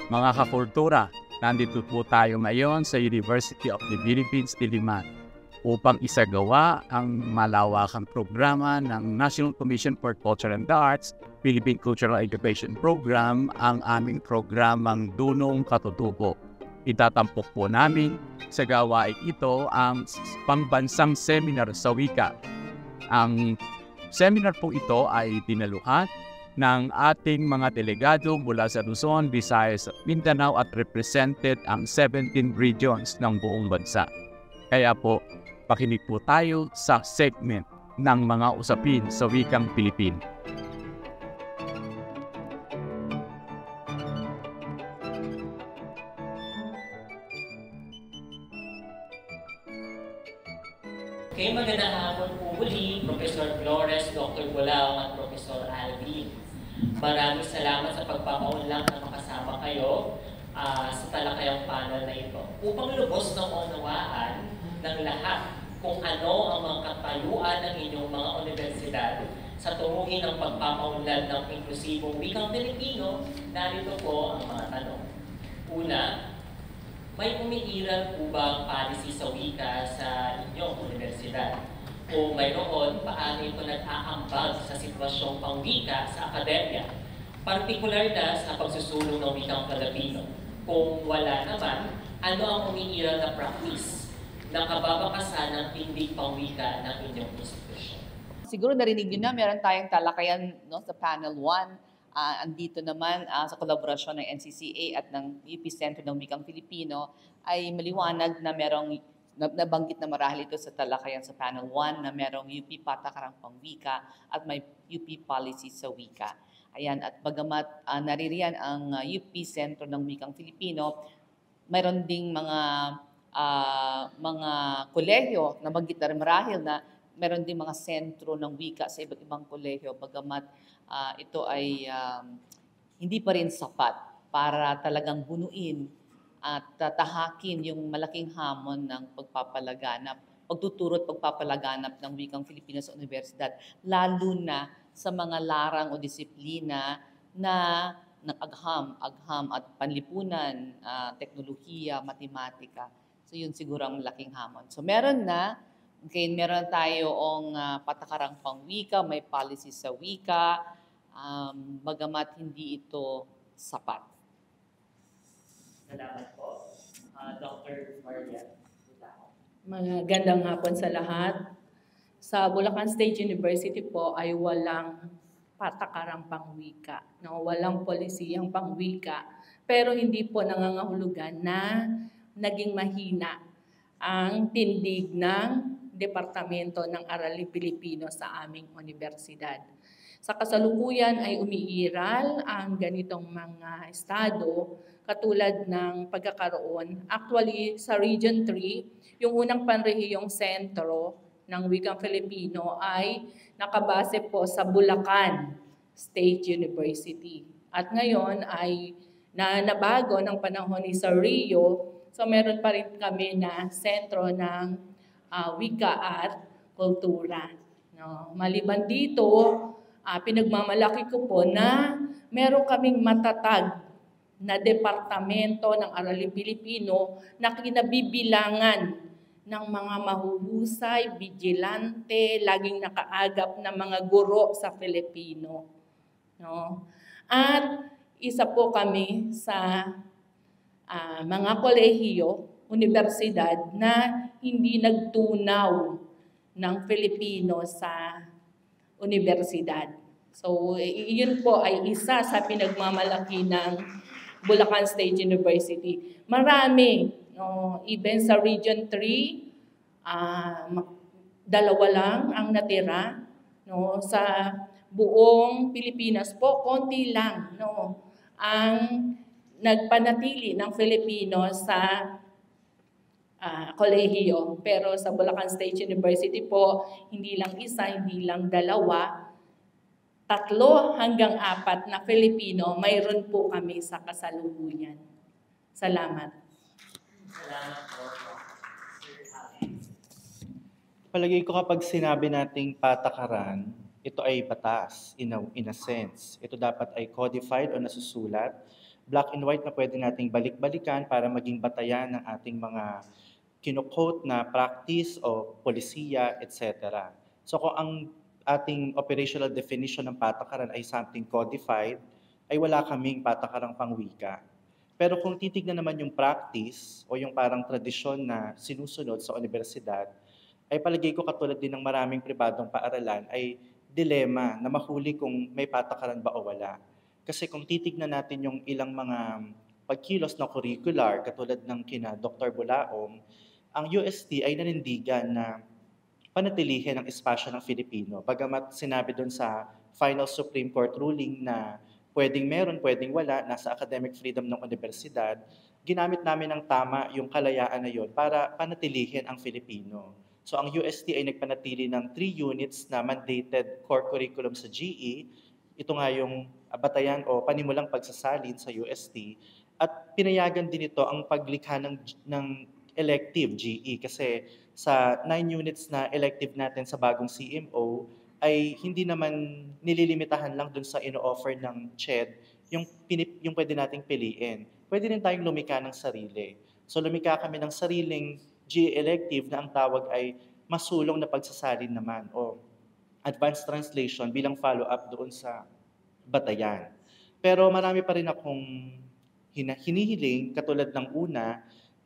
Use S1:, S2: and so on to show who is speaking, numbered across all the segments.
S1: Mga kakultura, nandito po tayo ngayon sa University of the Philippines, Diliman upang isagawa ang malawakang programa ng National Commission for Culture and the Arts, Philippine Cultural Education Program, ang aming programang Dunong Katutubo. Itatampok po namin sa gawain ito ang pambansang seminar sa wika. Ang seminar po ito ay dinaluhan ng ating mga delegado mula sa Luzon, Visayas at Mindanao at represented ang 17 regions ng buong bansa. Kaya po, pakinig po tayo sa segment ng mga usapin sa wikang Pilipino.
S2: Okay, magandang hapon po muli, Professor Flores, Dr. Gulao at Professor Alvin. Maraming salamat sa pagpapaunlak na makasama kayo sa talakayang panel na ito upang lubos na unawaan ng lahat kung ano ang mga katayuan ng inyong mga universidad sa tunguhin ng pagpapaunlad ng inklusibong wikang Pilipino. Narito po ang mga tanong. Una, may umiiral po ba ang policy sa wika sa inyong universidad? Kung mayroon, paano ito nag-aambag sa sitwasyong pangwika sa akademya, partikular na sa pagsusulong ng wikang Filipino? Kung wala naman, ano ang umiiral na practice na kababakasan ng tindig pangwika ng inyong institusyon?
S3: Siguro narinig nyo na, meron tayong talakayan sa panel 1. Andito naman sa kolaborasyon ng NCCA at ng UP Center ng Wikang Filipino ay maliwanag na merong nabanggit na marahil ito sa talakayan sa panel 1 na merong UP Patakarang Pangwika at may UP Policy sa Wika. Ayan, at bagamat naririyan ang UP Center ng Wikang Filipino, mayroon ding mga kolehiyo na nabanggit na rin marahil na meron ding mga sentro ng wika sa iba't ibang kolehiyo, bagamat ito ay hindi pa rin sapat para talagang bunuin at tahakin yung malaking hamon ng pagtuturo at pagpapalaganap ng wikang Filipino sa universidad, lalo na sa mga larang o disiplina na ng agham at panlipunan, teknolohiya, matematika. So yun siguro ang malaking hamon. So meron tayong patakarang pangwika, may policy sa wika, bagamat hindi ito sapat.
S2: Salamat po. Dr. Maria.
S4: Magandang hapon sa lahat. Sa Bulacan State University po ay walang patakarang pangwika. No? Walang polisiyang pangwika. Pero hindi po nangangahulugan na naging mahina ang tindig ng Departamento ng Aralin Pilipino sa aming universidad. Sa kasalukuyan ay umiiral ang ganitong mga estado katulad ng pagkakaroon. Actually, sa Region 3, yung unang panrehiyong sentro ng wikang Filipino ay nakabase po sa Bulacan State University. At ngayon ay nabago ng panahon ni Sir Rio, so meron pa rin kami na sentro ng wika at kultura. No? Maliban dito, pinagmamalaki ko po na meron kaming matatag na departamento ng Aralin Pilipino na kinabibilangan ng mga mahuhusay, vigilante, laging nakaagap na mga guro sa Filipino. No? At isa po kami sa mga kolehiyo, universidad na hindi nagtunaw ng Filipino sa universidad. So, yun po ay isa sa pinagmamalaki ng Bulacan State University. Marami, even sa Region 3, dalawa lang ang natira. Sa buong Pilipinas po, konti lang ang nagpanatili ng Filipino sa kolehiyo. Pero sa Bulacan State University po, hindi lang isa, hindi lang dalawa, 3 hanggang 4 na Filipino, mayroon po kami sa kasalukuyan. Salamat.
S2: Salamat po.
S5: Palagay ko kapag sinabi nating patakaran, ito ay batas in a sense. Ito dapat ay codified o nasusulat black and white na pwede nating balik-balikan para maging batayan ng ating mga kino-quote na practice o polisiya, etc. So kung ang ating operational definition ng patakaran ay something codified, ay wala kaming patakarang pangwika. Pero kung titignan naman yung practice o yung parang tradisyon na sinusunod sa universidad, ay palagay ko katulad din ng maraming pribadong paaralan ay dilema na mahuli kung may patakaran ba o wala. Kasi kung titignan natin yung ilang mga pagkilos na curricular, katulad ng kina Dr. Bulaong, ang UST ay nanindigan na panatilihin ang espasyo ng Filipino. Bagamat sinabi doon sa final Supreme Court ruling na pwedeng meron, pwedeng wala, nasa academic freedom ng universidad, ginamit namin ng tama yung kalayaan na yun para panatilihin ang Filipino. So ang UST ay nagpanatili ng 3 units na mandated core curriculum sa GE. Ito nga yung batayan o panimulang pagsasalin sa UST. At pinayagan din ito ang paglikha ng elective GE kasi sa 9 units na elective natin sa bagong CMO ay hindi naman nililimitahan lang dun sa ino-offer ng CHED yung pwede nating piliin. Pwede rin tayong lumika ng sarili. So lumika kami ng sariling GE elective na ang tawag ay masulong na pagsasalin naman o advanced translation bilang follow-up doon sa batayan. Pero marami pa rin akong hinihiling katulad ng una.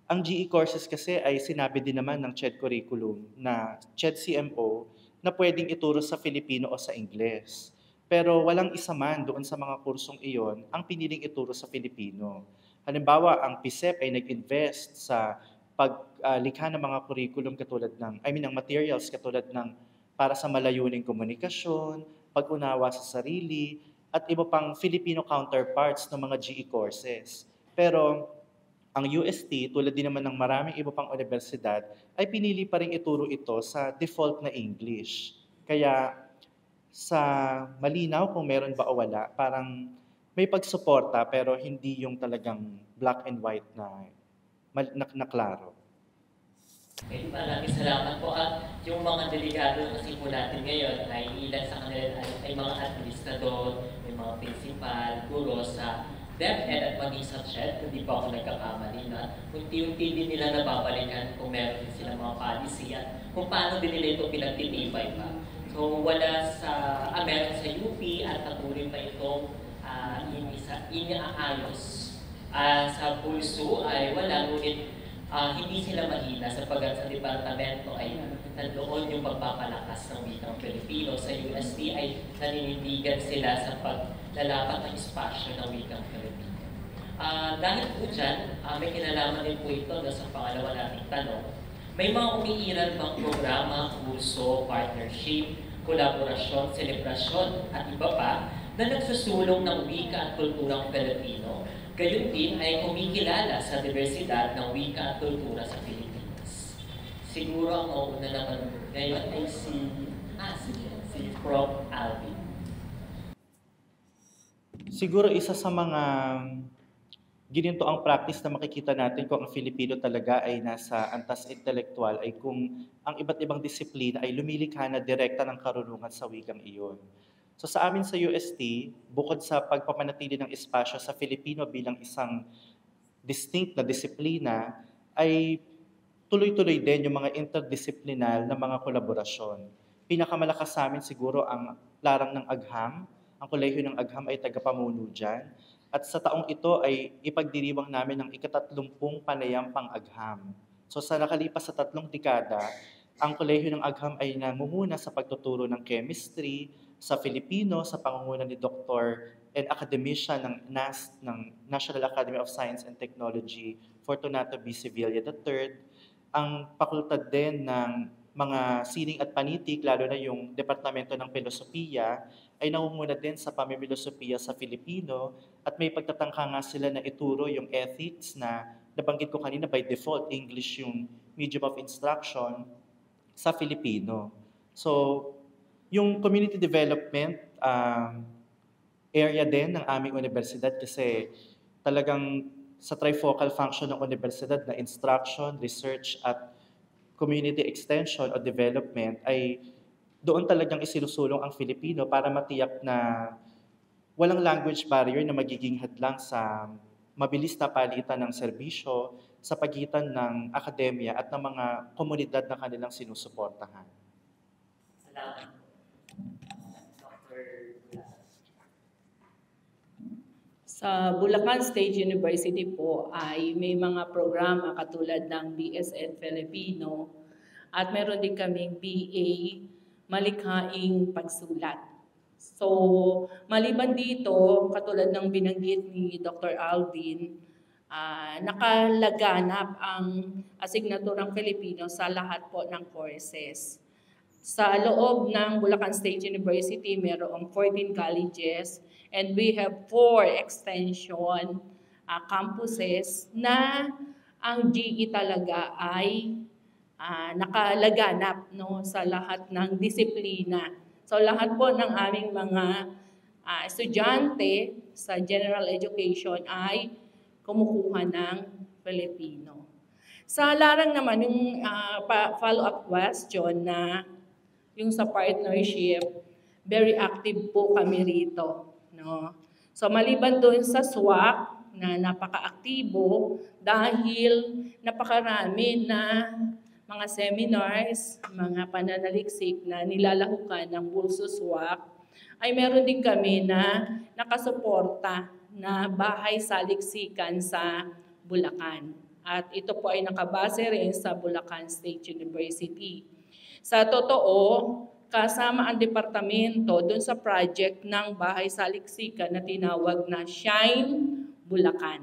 S5: Ang GE courses kasi ay sinabi din naman ng CHED curriculum na CHED CMO na pwedeng ituro sa Filipino o sa Ingles. Pero walang isa man doon sa mga kursong iyon ang piniling ituro sa Filipino. Halimbawa, ang PSEP ay nag-invest sa paglikha ng mga curriculum katulad ng materials katulad ng para sa malayuning komunikasyon, pag-unawa sa sarili, at iba pang Filipino counterparts ng mga GE courses. Pero ang UST, tulad din naman ng maraming iba pang universidad, ay pinili pa rin ituro ito sa default na English. Kaya sa malinaw kung meron ba o wala, parang may pagsuporta pero hindi yung talagang black and white na klaro.
S2: Okay, maraming salamat po. At yung mga delegado kasi po natin ngayon ay ilan sa kanila ay mga administrador, may mga principal, guro sa DepEd at maging sa CHED, hindi po ako nagkakamali na unti-unti din nila nababalikan kung meron din silang mga policy at kung paano din nila ito pinagtitibay pa. So wala meron sa UP at patuloy pa itong iniaayos. Sa PULSU ay wala, ngunit hindi sila mahina sapagkat sa departamento ay nandoon yung pagpapalakas ng wikang Pilipino. Sa UST ay naninindigan sila sa paglalapat ng espasyo ng wikang Pilipino. Dahil po dyan, may kinalaman din po ito sa pangalawa nating tanong. May mga umiiral bang programa, kurso, partnership, kolaborasyon, selebrasyon at iba pa na nagsusulong ng wika at kulturang Pilipino, gayon din ay kumikilala sa diversidad ng wika at kultura sa Pilipinas. Siguro ang mauna naman ngayon ay si Prof. Alvin.
S5: Siguro isa sa mga gininto ang practice na makikita natin kung ang Filipino talaga ay nasa antas intelektual ay kung ang iba't ibang disiplina ay lumilikha na direkta ng karunungan sa wikang iyon. So sa amin sa UST, bukod sa pagpapanatili ng espasyo sa Filipino bilang isang distinct na disiplina, ay tuloy-tuloy din yung mga interdisciplinal na mga kolaborasyon. Pinakamalakas sa amin siguro ang larang ng Agham. Ang kolehiyo ng Agham ay tagapamuno dyan. At sa taong ito ay ipagdiriwang namin ng ika-30 panayam pang Agham. So sa nakalipas sa 3 dekada, ang kolehiyo ng Agham ay namumuna sa pagtuturo ng chemistry, sa Filipino, sa pangunguna ni Dr. and academician ng NAST, ng National Academy of Science and Technology, Fortunato B. Sevilla III, ang fakultad din ng mga sining at panitik, lalo na yung Departamento ng Filosofiya, ay nangunguna din sa pamimilosofiya sa Filipino at may pagtatangka nga sila na ituro yung ethics na nabanggit ko kanina by default, English yung medium of instruction sa Filipino. So, yung community development area din ng aming universidad kasi talagang sa trifocal function ng universidad na instruction, research at community extension o development ay doon talagang isinusulong ang Filipino para matiyak na walang language barrier na magiging hadlang sa mabilis na palitan ng serbisyo sa pagitan ng akademya at ng mga komunidad na kanilang sinusuportahan.
S2: Salamat. Dr.
S4: Sa Bulacan State University po ay may mga programa katulad ng BSN Filipino at meron din kaming BA Malikhaing Pagsulat. So, maliban dito, katulad ng binanggit ni Dr. Alvin, nakalaganap ang asignaturang Filipino sa lahat po ng courses. Sa loob ng Bulacan State University, mayroong 14 colleges and we have 4 extension campuses na ang GE talaga ay nakalaganap sa lahat ng disiplina. So lahat po ng aming mga estudyante sa general education ay kumukuha ng Filipino. Sa larang naman, yung follow-up question na yung sa partnership, very active po kami rito. No? So maliban doon sa SWAC na napaka-aktibo dahil napakarami na mga seminars, mga pananaliksik na nilalahukan ng Pulso SWAC, ay meron din kami na nakasuporta na bahay saliksikan sa Bulacan. At ito po ay nakabase rin sa Bulacan State University. Sa totoo, kasama ang departamento doon sa project ng bahay saliksikan na tinawag na Shine Bulacan.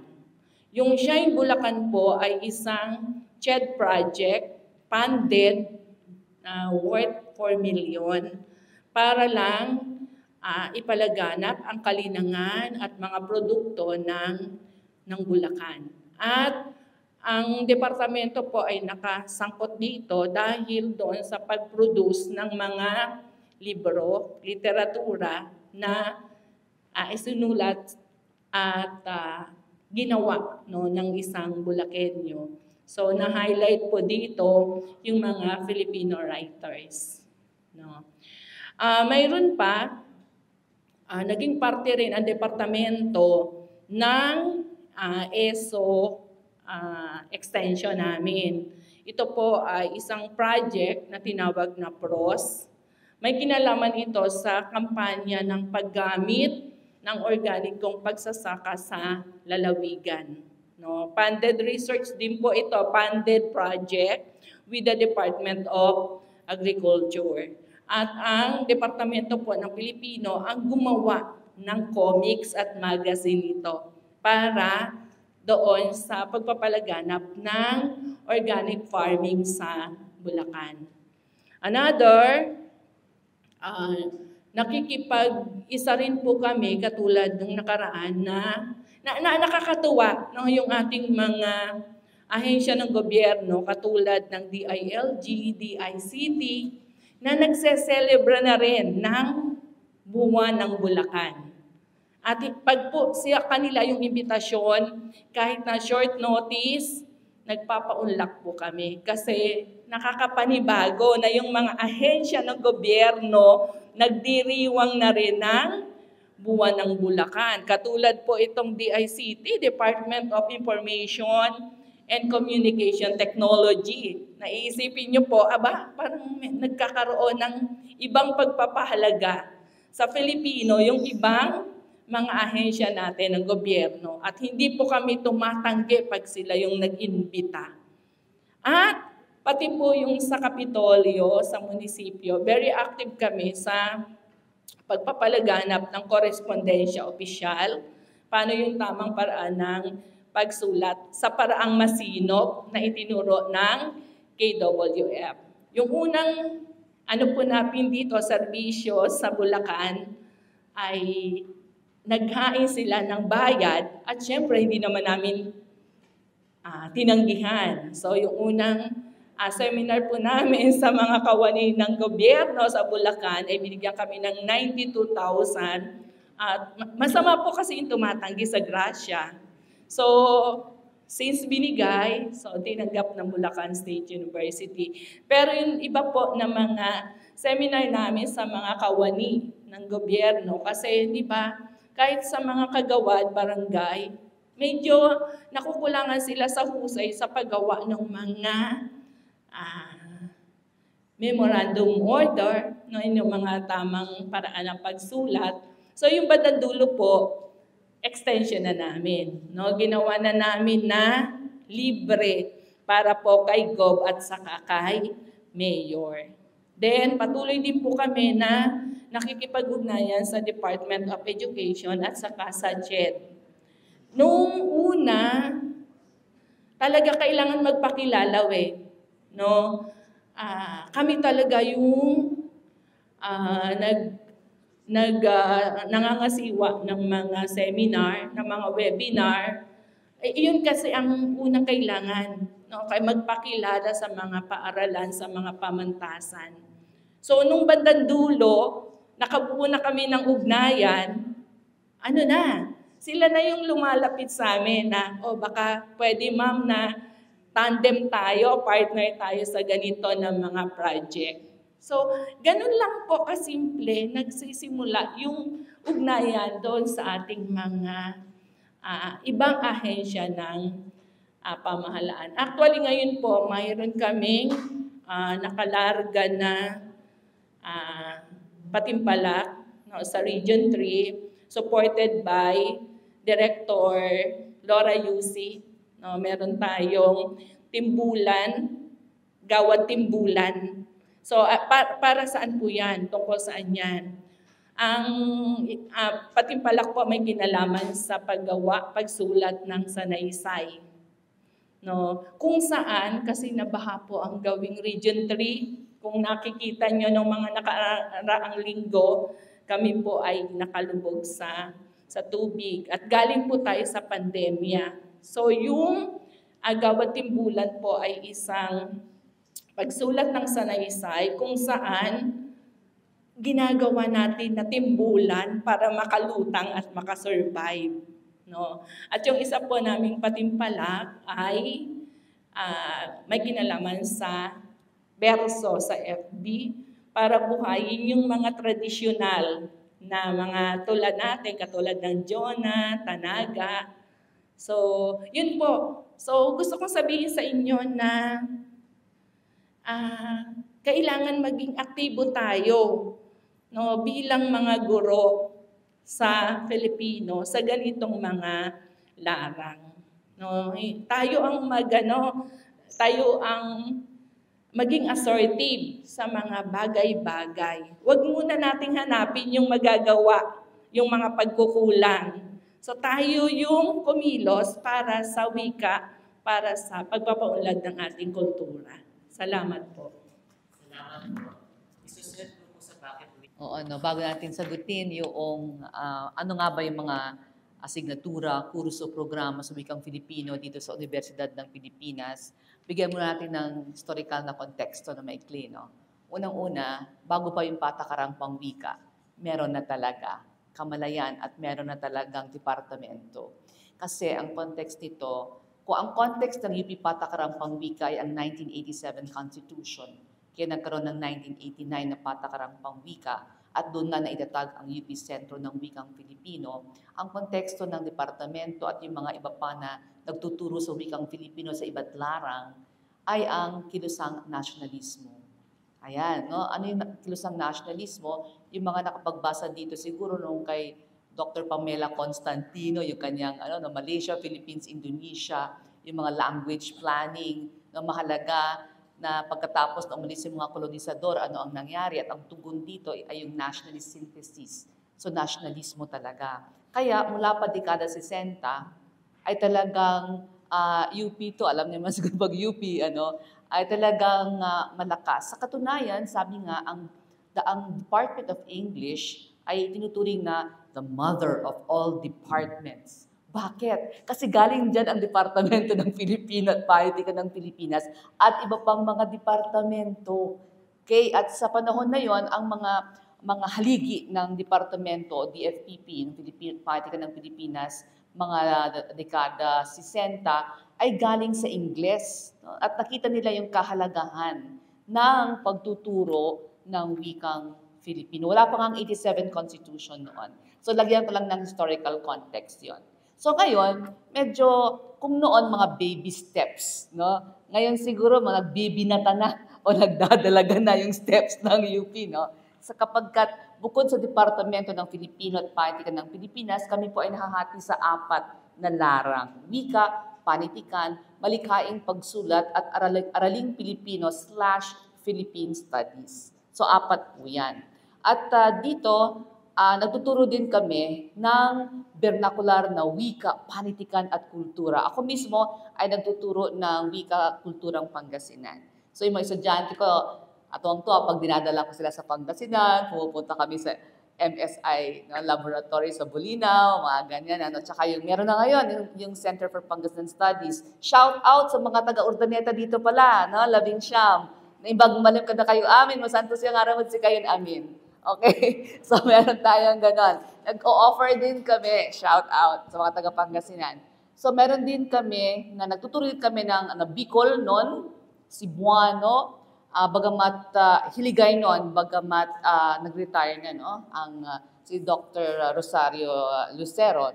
S4: Yung Shine Bulacan po ay isang CHED project funded worth 4 million para lang ipalaganap ang kalinangan at mga produkto ng Bulacan. At ang departamento po ay nakasangkot dito dahil doon sa pag-produce ng mga libro, literatura na isinulat at ginawa ng isang Bulakenyo. So, na-highlight po dito yung mga Filipino writers. No? Mayroon pa, naging parte rin ang departamento ng ESO extension namin. Ito po ay isang project na tinawag na PROS. May kinalaman ito sa kampanya ng paggamit ng organikong pagsasaka sa lalawigan. No, funded research din po ito, funded project with the Department of Agriculture. At ang departamento po ng Pilipino ang gumawa ng comics at magazine ito para doon sa pagpapalaganap ng organic farming sa Bulacan. Another, nakikipag-isa rin po kami katulad ng nakaraan na nakakatuwa yung ating mga ahensya ng gobyerno katulad ng DILG, DICT na nagse-celebra na rin ng buwan ng Bulacan. At pag po siya kanila yung imbitasyon, kahit na short notice, nagpapaunlak po kami kasi nakakapanibago na yung mga ahensya ng gobyerno nagdiriwang na rin ng buwan ng Bulacan. Katulad po itong DICT, Department of Information and Communication Technology. Naiisipin nyo po, parang nagkakaroon ng ibang pagpapahalaga sa Filipino, yung ibang mga ahensya natin ng gobyerno. At hindi po kami tumatanggi pag sila yung nag-imbita. At pati po yung sa Kapitolyo, sa munisipyo, very active kami sa pagpapalaganap ng korespondensya opisyal, paano yung tamang paraan ng pagsulat sa paraang masinop na itinuro ng KWF. Yung unang po natin dito, serbisyo sa Bulacan ay naghain sila ng bayad at syempre hindi naman namin tinanggihan. So yung unang seminar po namin sa mga kawani ng gobyerno sa Bulacan ay binigyan kami ng 92,000 at masama po kasi yung tumatanggi sa grasya. So since binigay, so tinanggap ng Bulacan State University. Pero yung iba po na mga seminar namin sa mga kawani ng gobyerno kasi di ba kahit sa mga kagawad, barangay, medyo nakukulangan sila sa husay sa paggawa ng mga memorandum order, no, yung mga tamang paraan ng pagsulat. So yung bandang dulo po, extension na namin. No? Ginawa na namin na libre para po kay Gov at saka kay Mayor. Then patuloy din po kami na nakikipag-ugnayan sa Department of Education at saka sa JED. Noong una, talaga kailangan magpakilala no? Kami talaga yung nangangasiwa ng mga seminar, ng mga webinar. Iyon kasi ang unang kailangan, no? Kaya magpakilala sa mga paaralan, sa mga pamantasan. So nung bandang dulo, nakabuo na kami ng ugnayan, sila na yung lumalapit sa amin na, baka pwede ma'am na tandem tayo, partner tayo sa ganito ng mga project. So, ganun lang po kasimple, nagsisimula yung ugnayan doon sa ating mga ibang ahensya ng pamahalaan. Actually, ngayon po, mayroon kaming nakalarga na patimpalak, no, sa Region 3, supported by Director Laura Yusi. No, meron tayong timbulan, gawad timbulan. So, para saan po yan? Tungkol saan yan? Ang patimpalak po may kinalaman sa paggawa, pagsulat ng sanaysay. No? Kung saan, kasi nabaha po ang gawing Region 3. Kung nakikita nyo ng mga nakaraang linggo, kami po ay nakalubog sa tubig. At galing po tayo sa pandemya. So yung gawad timbulan po ay isang pagsulat ng sanaysay kung saan ginagawa natin na timbulan para makalutang at makasurvive. No? At yung isa po naming patimpalak ay may kinalaman sa berso sa FB para buhayin yung mga tradisyonal na mga tulad natin, katulad ng Jona, Tanaga. So, yun po. So, gusto kong sabihin sa inyo na kailangan maging aktibo tayo, no, bilang mga guro sa Filipino sa ganitong mga larang. No, tayo ang maging assertive sa mga bagay-bagay. Huwag muna nating hanapin yung magagawa, yung mga pagkukulang. So tayo yung kumilos para sa wika, para sa pagpapaunlad ng ating kultura. Salamat po.
S2: Salamat po. Isusunod po sa bakit.
S3: Bago natin sagutin yung ano nga ba yung mga asignatura, kurso, programa sa wikang Filipino dito sa Universidad ng Pilipinas, bigyan muna natin ng historical na konteksto na maikli. No? Unang-una, bago pa yung patakarang pangwika, meron na talaga kamalayan at meron na talagang departamento. Kasi ang context nito, kung ang context ng UP Patakarang Pangwika ay ang 1987 Constitution, kaya nagkaroon ng 1989 na Patakarang Pangwika at doon na naitatag ang UP Sentro ng Wikang Filipino, ang konteksto ng departamento at yung mga iba pa na nagtuturo sa wikang Filipino sa iba't larang ay ang kilusang nasyonalismo. Ayan, no? Ano yung kilusang nasyonalismo? Yung mga nakapagbasa dito siguro nung kay Dr. Pamela Constantino, yung kanyang Malaysia, Philippines, Indonesia, yung mga language planning, na mahalaga na pagkatapos na umalis yung mga kolonisador, ano ang nangyari at ang tugon dito ay yung nationalist synthesis. So nationalismo talaga. Kaya mula pa dekada 60 ay talagang UP to, alam niyo mas pag UP, ay talagang malakas. Sa katunayan, sabi nga, ang Department of English ay tinuturing na the mother of all departments. Bakit? Kasi galing dyan ang Departamento ng Pilipinas, Politika ng Pilipinas, at iba pang mga departamento. Okay? At sa panahon na yon, ang mga haligi ng Departamento, DFPP, ng Politika ng Pilipinas, mga dekada 60, ay galing sa Ingles. No? At nakita nila yung kahalagahan ng pagtuturo ng wikang Filipino. Wala pa nga ang 87 Constitution noon. So lagyan ko lang ng historical context yon. So ngayon, medyo kung noon mga baby steps, no? Ngayon siguro mga bibinata na o nagdadalaga na yung steps ng UP, no? Sa kapagkat bukod sa Departamento ng Filipino at Panitikan ng Pilipinas, kami po ay nahahati sa 4 na larang. Wika, panitikan, malikhaing pagsulat at araling Pilipino / Philippine Studies. So 4 po yan. At dito, nagtuturo din kami ng vernacular na wika, panitikan at kultura. Ako mismo ay nagtuturo ng wika, kulturang Pangasinan. So yung mga estudyante ko, atong-tuwa pag dinadala ko sila sa Pangasinan, pumupunta kami sa MSI laboratory sa Bulinaw, mga ganyan. Tsaka meron na ngayon, yung Center for Pangasinan Studies. Shout out sa mga taga-Urdaneta dito pala, Labing Siyam. Na ibang malim ka na kayo amin, masantos yung araw si kayo amin. Okay? So meron tayong ganon. Nag-o-offer din kami, shout out sa mga taga-Pangasinan. So meron din kami, nagtuturo din kami ng Bicol noon, Cebuano, bagamat Hiligay noon, bagamat nag-retire na, si Dr. Rosario Lucero,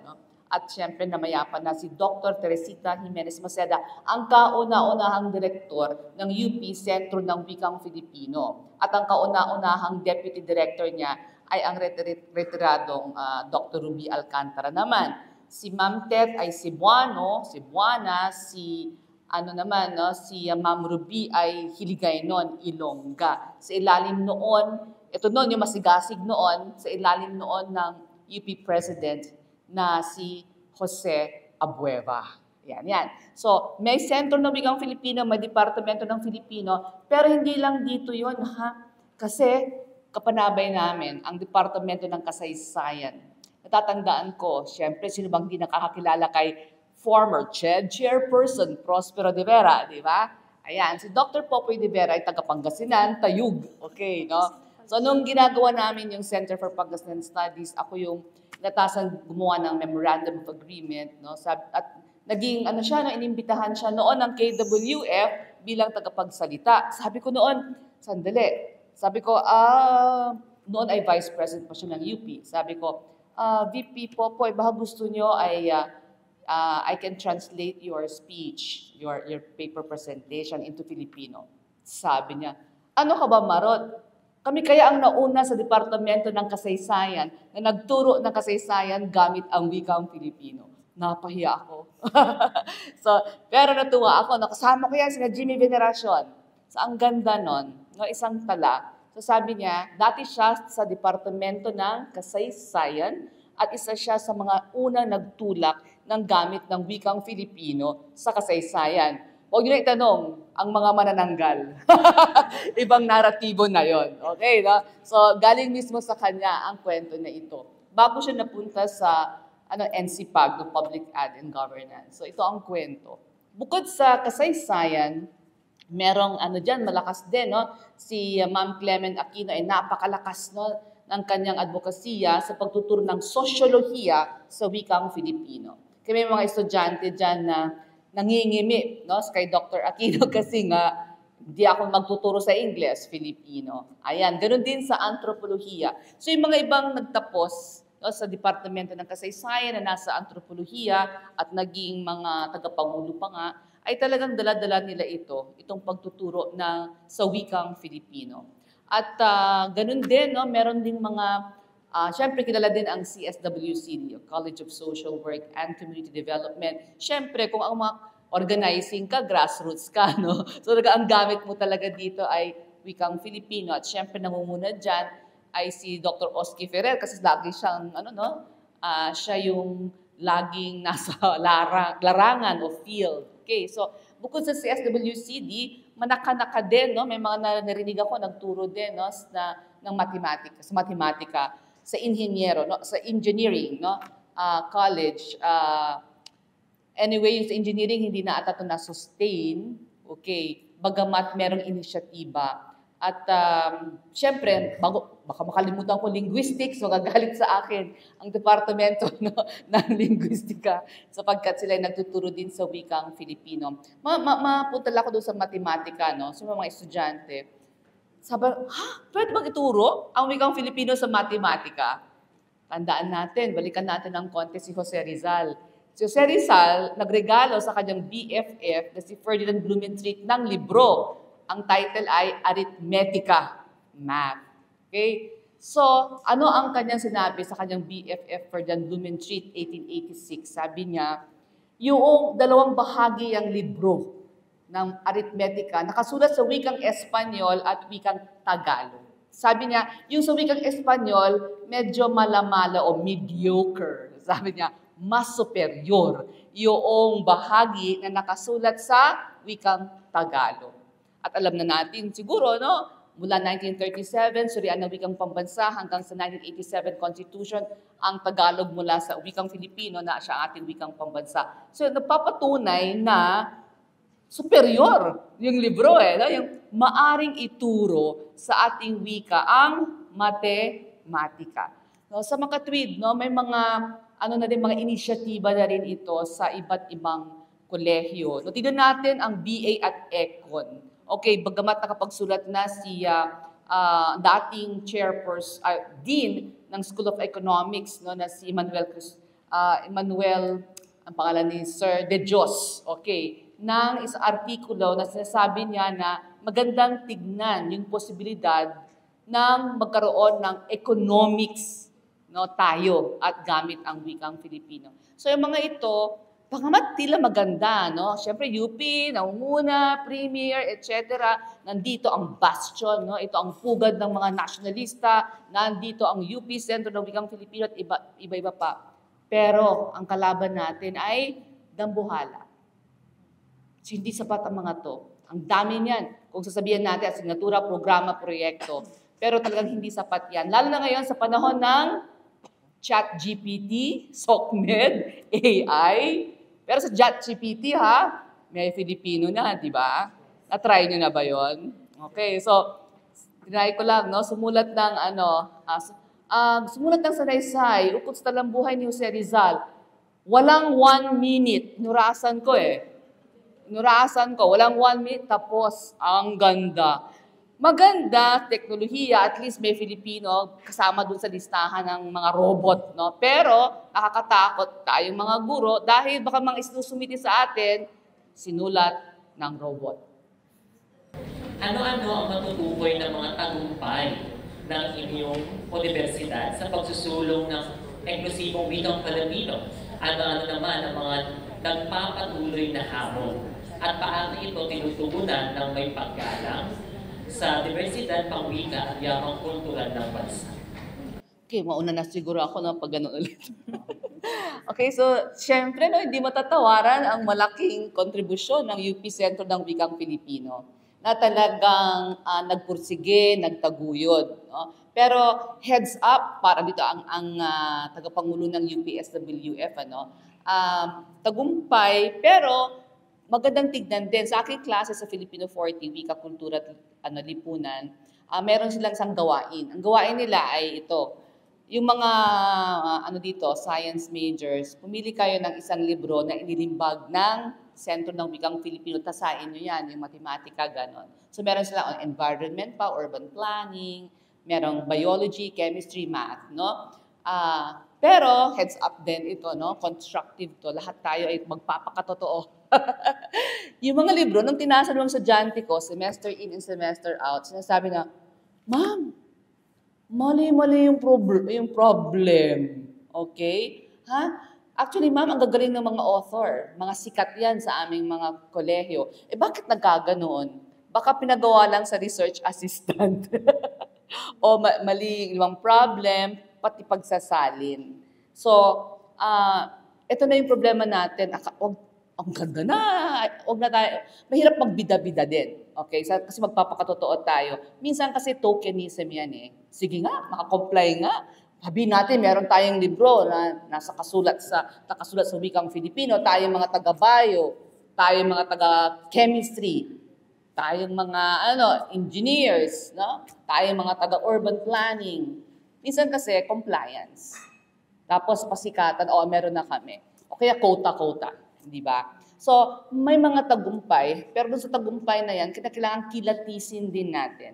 S3: At syempre namayapa na si Dr. Teresita Jimenez Maceda, ang kauna-unahang direktor ng UP Sentro ng Wikang Filipino. At ang kauna-unahang deputy director niya ay ang retiradong Dr. Ruby Alcantara naman. Si Ma'am Tet ay Cebuano, Cebuana, si Ma'am Ruby ay Hiligaynon, Ilongga. Sa ilalim noon, ito noon yung masigasig noon, sa ilalim noon ng UP President na si Jose Abueva. Yan. So, may Sentro ng Wikang Filipino, may Departamento ng Filipino, pero hindi lang dito yun, Kasi kapanabay namin ang Departamento ng Kasaysayan. Natatandaan ko, syempre, sino bang di nakakakilala kay former Chairperson Prospero de Vera, di ba? Ayan, si Dr. Popoy de Vera ay taga-Pangasinan, Tayug. Okay, no? So, nung ginagawa namin yung Center for Pangasinan Studies, ako yung natasan gumawa ng Memorandum of Agreement, no? At naging, inimbitahan siya noon ng KWF bilang tagapagsalita. Sabi ko noon, sandali. Sabi ko, noon ay Vice President pa siya ng UP. Sabi ko, VP Popoy, baka gusto nyo ay I can translate your speech, your paper presentation into Filipino. Sabi niya, ano ka ba, Marot? Kami kaya ang nauna sa Departamento ng Kasaysayan na nagturo ng kasaysayan gamit ang wikang Filipino. Napahiya ako. Pero natuwa ako. Nakasama ko yan sina Jimmy Veneracion. So, ang ganda nun, isang tala. So, sabi niya, dati siya sa Departamento ng Kasaysayan at isa siya sa mga unang nagtulak ng gamit ng wikang Filipino sa kasaysayan. Huwag nyo na itanong ang mga manananggal. Ibang naratibo na yon. Okay, no? So, galing mismo sa kanya ang kwento na ito. Bago siya napunta sa NCPAG, the Public Ad and Governance. So, ito ang kwento. Bukod sa kasaysayan, merong dyan, malakas din, no? Si Ma'am Clement Aquino ay napakalakas, no, ng kanyang advokasya sa pagtuturo ng sosyolohiya sa wikang Filipino. Kaya may mga estudyante dyan na nangingimi, no, kay Dr. Aquino kasi nga hindi ako magtuturo sa English, Filipino. Ayan, ganoon din sa antropolohiya. So yung mga ibang nagtapos, no, sa Departamento ng Kasaysayan na nasa antropolohiya at naging mga tagapangulo pa nga, ay talagang dala-dala nila itong pagtuturo sa wikang Filipino. At ganoon din, no, meron ding mga siyempre, kilala din ang CSWC, College of Social Work and Community Development. Siyempre, kung ang mga organizing ka, grassroots ka, no? So, ang gamit mo talaga dito ay wikang Filipino. At siyempre, nangunguna dyan ay si Dr. Oski Ferrer kasi lagi siyang, siya yung laging nasa larangan o field. Okay, so, bukod sa CSWCD, manaka-naka din, no? May mga narinig ako, nagturo din, no? Ng matematika, sa inhinyero, no, sa engineering, no, college. Anyway, yung sa engineering hindi na ata ito na-sustain, okay, bagamat merong inisyatiba. At syempre, baka makalimutan ko linguistics, magagalit sa akin ang departamento, no, ng linguistika sapagkat sila nagtuturo din sa wikang Filipino. Mapunta ako doon sa matematika, no, sa mga estudyante. Sabi, pwede bang ituro ang wikang Filipino sa matematika? Tandaan natin, balikan natin ng konti si Jose Rizal. Si Jose Rizal nagregalo sa kanyang BFF na si Ferdinand Blumentritt ng libro. Ang title ay Arithmetica, Math. Okay? So, ano ang kanyang sinabi sa kanyang BFF Ferdinand Blumentritt, 1886? Sabi niya, yung dalawang bahagi ang libro ng Arithmetica, nakasulat sa wikang Espanyol at wikang Tagalog. Sabi niya, yung sa wikang Espanyol, medyo malamala o mediocre. Sabi niya, mas superior yung bahagi na nakasulat sa wikang Tagalog. At alam na natin siguro, no, mula 1937, surian ng wikang pambansa hanggang sa 1987 Constitution, ang Tagalog mula sa wikang Filipino na siya ating wikang pambansa. So, nagpapatunay na superior yung libro no? Yung maaring ituro sa ating wika ang matematika. No, sa makatwid, no, may mga mga inisyatiba na rin ito sa iba't ibang kolehiyo. No, tignan natin ang BA at Econ. Okay, bagamat nakapagsulat na si dating dean ng School of Economics, no, na si Emmanuel, ang pangalan ni Sir De Dios, okay, ng isang artikulo na sinasabi niya na magandang tignan yung posibilidad ng magkaroon ng economics, no, tayo at gamit ang wikang Filipino. So yung mga ito, bagamat tila maganda, no? Siyempre UP, nangunguna, premier, etc. Nandito ang bastion, no? Ito ang pugad ng mga nasyonalista, nandito ang UP, Sentro ng Wikang Filipino at iba-iba pa. Pero ang kalaban natin ay dambuhala. So, hindi sapat ang mga to. Ang dami niyan. Kung sasabihin natin, asignatura, programa, proyekto. Pero talagang hindi sapat yan. Lalo na ngayon sa panahon ng ChatGPT, SOCMED, AI. Pero sa ChatGPT, may Filipino na, di ba? Na-try nyo na ba yon? Okay, so, tinry ko lang, no? Sumulat ng sanaysay, ukot sa talambuhay ni Jose Rizal. Walang 1 minute. Nurasan ko walang 1 minute, tapos ang ganda. Maganda, teknolohiya, at least may Filipino kasama dun sa listahan ng mga robot, no? Pero nakakatakot tayong mga guro dahil baka mga isinusumiti sa atin, sinulat ng robot.
S2: Ano-ano ang matutukoy ng mga tagumpay ng inyong universidad sa pagsusulong ng eksklusibong wikang Filipino? Ano-ano naman ang mga nagpapatuloy na hamon? At paano ito tinutugunan ng may paggalang sa diversidad, pangwika at yamang kultural ng bansa?
S3: Okay, mauna na siguro ako na pag gano'n ulit. Okay, so syempre, no, hindi matatawaran ang malaking kontribusyon ng UP Sentro ng Wikang Filipino na talagang nagpursige, nagtaguyod. No? Pero heads up, para dito ang tagapangulo ng UPSWF, tagumpay, pero magandang tignan din. Sa aking klase sa Filipino 40, Wika, Kultura at Lipunan, meron silang isang gawain. Ang gawain nila ay ito. Yung mga science majors, pumili kayo ng isang libro na inilimbag ng Sentro ng Wikang Filipino. Tasain nyo yan, yung matematika, ganon. So meron sila on environment pa, urban planning, merong biology, chemistry, math, no? Pero heads up din ito, no? Constructive to. Lahat tayo ay magpapakatotoo. Yung mga libro, nung tinasa ng estudyante ko, semester in and semester out, sinasabi na, Ma'am, mali-mali yung problem. Okay? Actually, ma'am, ang gagaling ng mga author. Mga sikat yan sa aming mga kolehiyo. Bakit nagkaganoon? Baka pinagawa lang sa research assistant. O mali yung problem, pati pagsasalin. So, ito na yung problema natin. Ang ganda na. Huwag na tayo. Mahirap magbida-bida din. Okay? Kasi magpapakatotoo tayo. Minsan kasi tokenism yan eh. Sige nga, makakomply nga. Sabihin natin, meron tayong libro na nakasulat sa wikang Filipino. Tayong mga taga-bio, tayong mga taga-chemistry, tayong mga engineers, no? Tayong mga taga-urban planning. Minsan kasi compliance. Tapos pasikatan, meron na kami. O kaya quota-quota. Di ba? So, may mga tagumpay, pero dun sa tagumpay na yan, kailangan kilatisin din natin.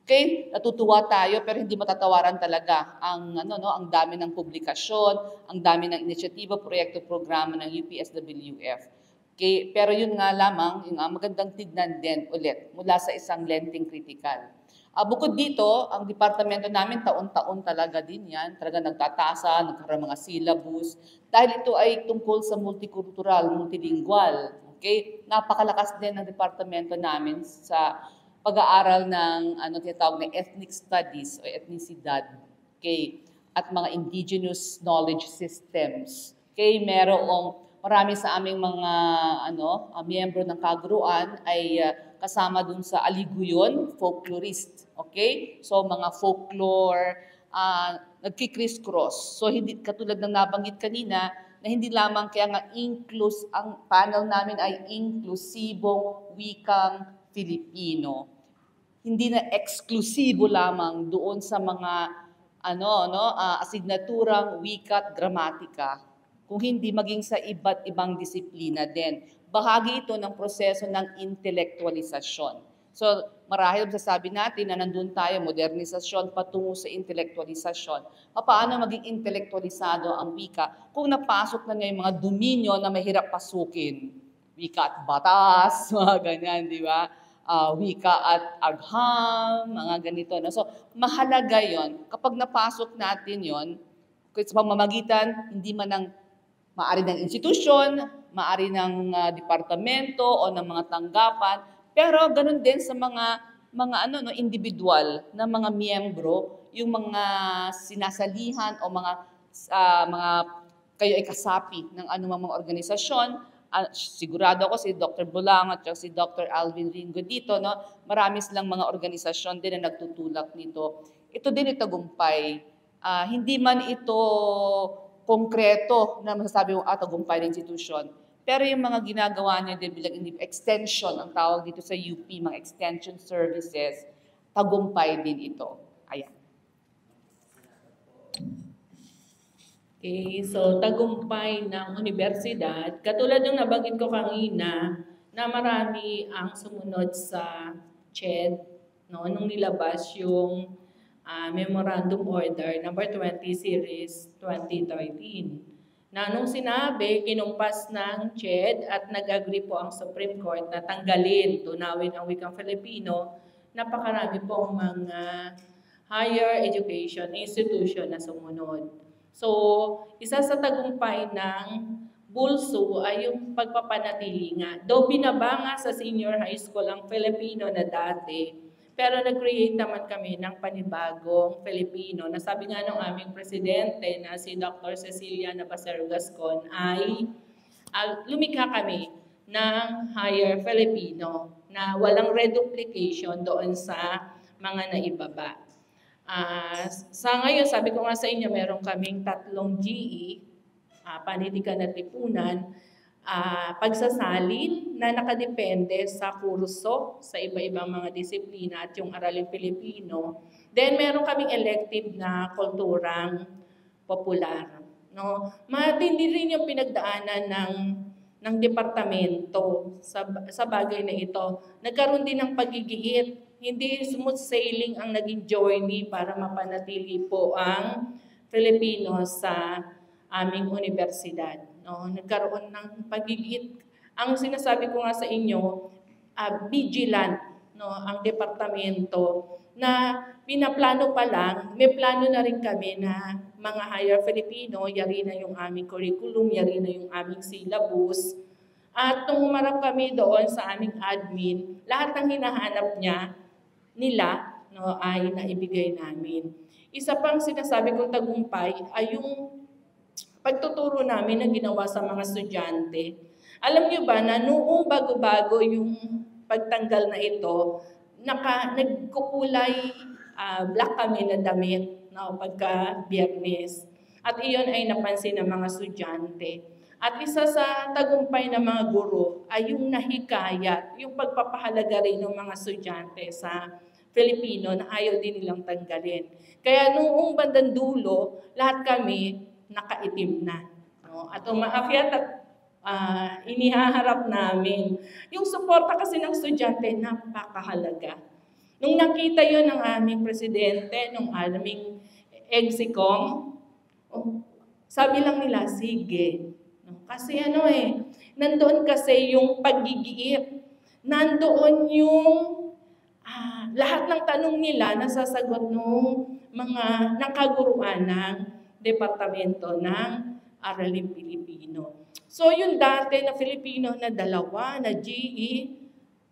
S3: Okay? Natutuwa tayo pero hindi matatawaran talaga ang ang dami ng publikasyon, ang dami ng inisyatiba, proyekto, programa ng UPSWF. Okay? Pero yun nga lamang, yung magandang tignan din ulit mula sa isang lensing critical. Bukod dito, ang departamento namin taon-taon talaga din yan, talaga nagtatasa, nagkaroon mga syllabus, dahil ito ay tungkol sa multicultural, multilingual. Okay? Napakalakas din ng departamento namin sa pag-aaral ng tinatawag na ethnic studies o etnisidad, okay, at mga indigenous knowledge systems. Okay, marami sa aming mga miyembro ng kaguruan ay kasama dun sa Aliguyon, folklorist. Okay? So mga folklore, nagki-criss-cross. So hindi katulad ng nabanggit kanina na hindi lamang kaya nga ang panel namin ay inklusibong wikang Filipino. Hindi na eksklusibo lamang doon sa mga asignaturang wika at gramatika, kung hindi maging sa iba't ibang disiplina din. Bahagi ito ng proseso ng intelektualisasyon. So, marahil sasabi natin na nandun tayo, modernisasyon patungo sa intelektualisasyon. Paano maging intelektualisado ang wika kung napasok na niya yung mga dominyo na mahirap pasukin? Wika at batas, mga ganyan, di ba? Wika at agham, mga ganito. No? So, mahalaga yon. Kapag napasok natin yon, sa pamamagitan, hindi man ng maari ng institusyon, maari ng departamento o ng mga tanggapan, pero ganun din sa mga individual na mga miyembro, yung mga sinasalihan o mga kayo ay kasapi ng anumang mga organisasyon. Sigurado ako si Dr. Bulang at si Dr. Alvin Ringo dito, no? Marami silang mga organisasyon din na nagtutulak nito. Ito din itagumpay. Hindi man ito konkreto na masasabi mo tagumpay ng institusyon. Pero yung mga ginagawa niya din bilang extension, ang tawag dito sa UP, mga extension services, tagumpay din ito. Ayan.
S4: Okay, so tagumpay ng universidad, katulad ng nabanggit ko kanina, na marami ang sumunod sa CHED, no, nung nilabas yung Memorandum Order number 20 Series 2013. Na nung sinabi, kinumpas ng CHED at nag-agree po ang Supreme Court na tanggalin, tunawin ang wikang Filipino, napakarami pong mga higher education institution na sumunod. So, isa sa tagumpay ng BULSU ay yung pagpapanatili nga. Though binaba nga sa senior high school ang Filipino na dati, pero nag-create naman kami ng panibagong Filipino na sabi nga ng aming presidente na si Dr. Cecilia Navasero Gascon ay lumikha kami ng higher Filipino na walang reduplication doon sa mga naibaba. Sa ngayon, sabi ko nga sa inyo, meron kaming 3 GE, panitikan at lipunan, pagsasalin na nakadepende sa kurso, sa iba-ibang mga disiplina at yung Araling Pilipino. Then meron kaming elective na kulturang popular. No? Matindi rin yung pinagdaanan ng departamento sa bagay na ito. Nagkaroon din ng pagigihit. Hindi smooth sailing ang naging journey para mapanatili po ang Filipino sa aming universidad. No? Nagkaroon ng pagigit. Ang sinasabi ko nga sa inyo, vigilant, no? Ang departamento na pinaplano pa lang, may plano na rin kami na mga higher Filipino, yari na yung aming curriculum, yari na yung aming syllabus. At nung humarap kami doon sa aming admin, lahat ng hinahanap nila, no, ay naibigay namin. Isa pang sinasabi kong tagumpay ay yung pagtuturo namin na ginawa sa mga estudyante. Alam niyo ba na noong bago-bago yung pagtanggal na ito, nagkukulay black kami na damit, no, pagka Biyernes. At iyon ay napansin ng mga estudyante. At isa sa tagumpay ng mga guro ay yung nahikayat, yung pagpapahalaga rin ng mga estudyante sa Filipino na ayaw din nilang tanggalin. Kaya noong bandang dulo, lahat kami nakaitim na. No? At umaakyat at inihaharap namin. Yung suporta kasi ng estudyante, napakahalaga. Nung nakita yon ng aming presidente, ng aming EGSICOM, sabi lang nila, sige. Kasi nandoon kasi yung paggigiit. Nandoon yung lahat ng tanong nila nasasagot ng mga nakaguruan ng Departamento ng Araling Pilipino. So yung dati na Filipino na 2, na GE,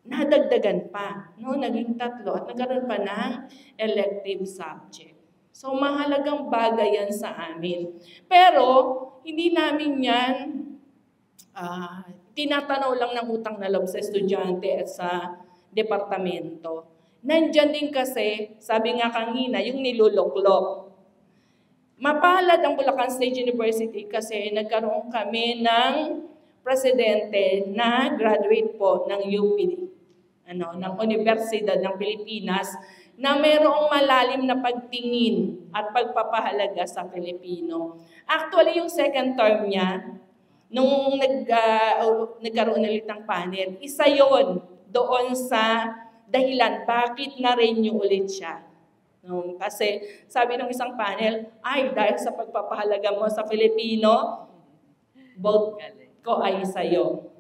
S4: nadagdagan pa, naging 3 at nagkaroon pa ng elective subject. So mahalagang bagay yan sa amin. Pero hindi namin yan tinatanaw lang ng utang na loob sa estudyante at sa departamento. Nandyan din kasi, sabi nga kanina, yung niluluklok. Mapalad ang Bulacan State University kasi nagkaroon kami ng presidente na graduate po ng UP, ng Universidad ng Pilipinas, na mayroong malalim na pagtingin at pagpapahalaga sa Pilipino. Actually, yung second term niya, nung nagkaroon ulit ng panel, isa yon doon sa dahilan bakit na-renew ulit siya. Kasi sabi ng isang panel, dahil sa pagpapahalaga mo sa Filipino, vote ko ay sa'yo.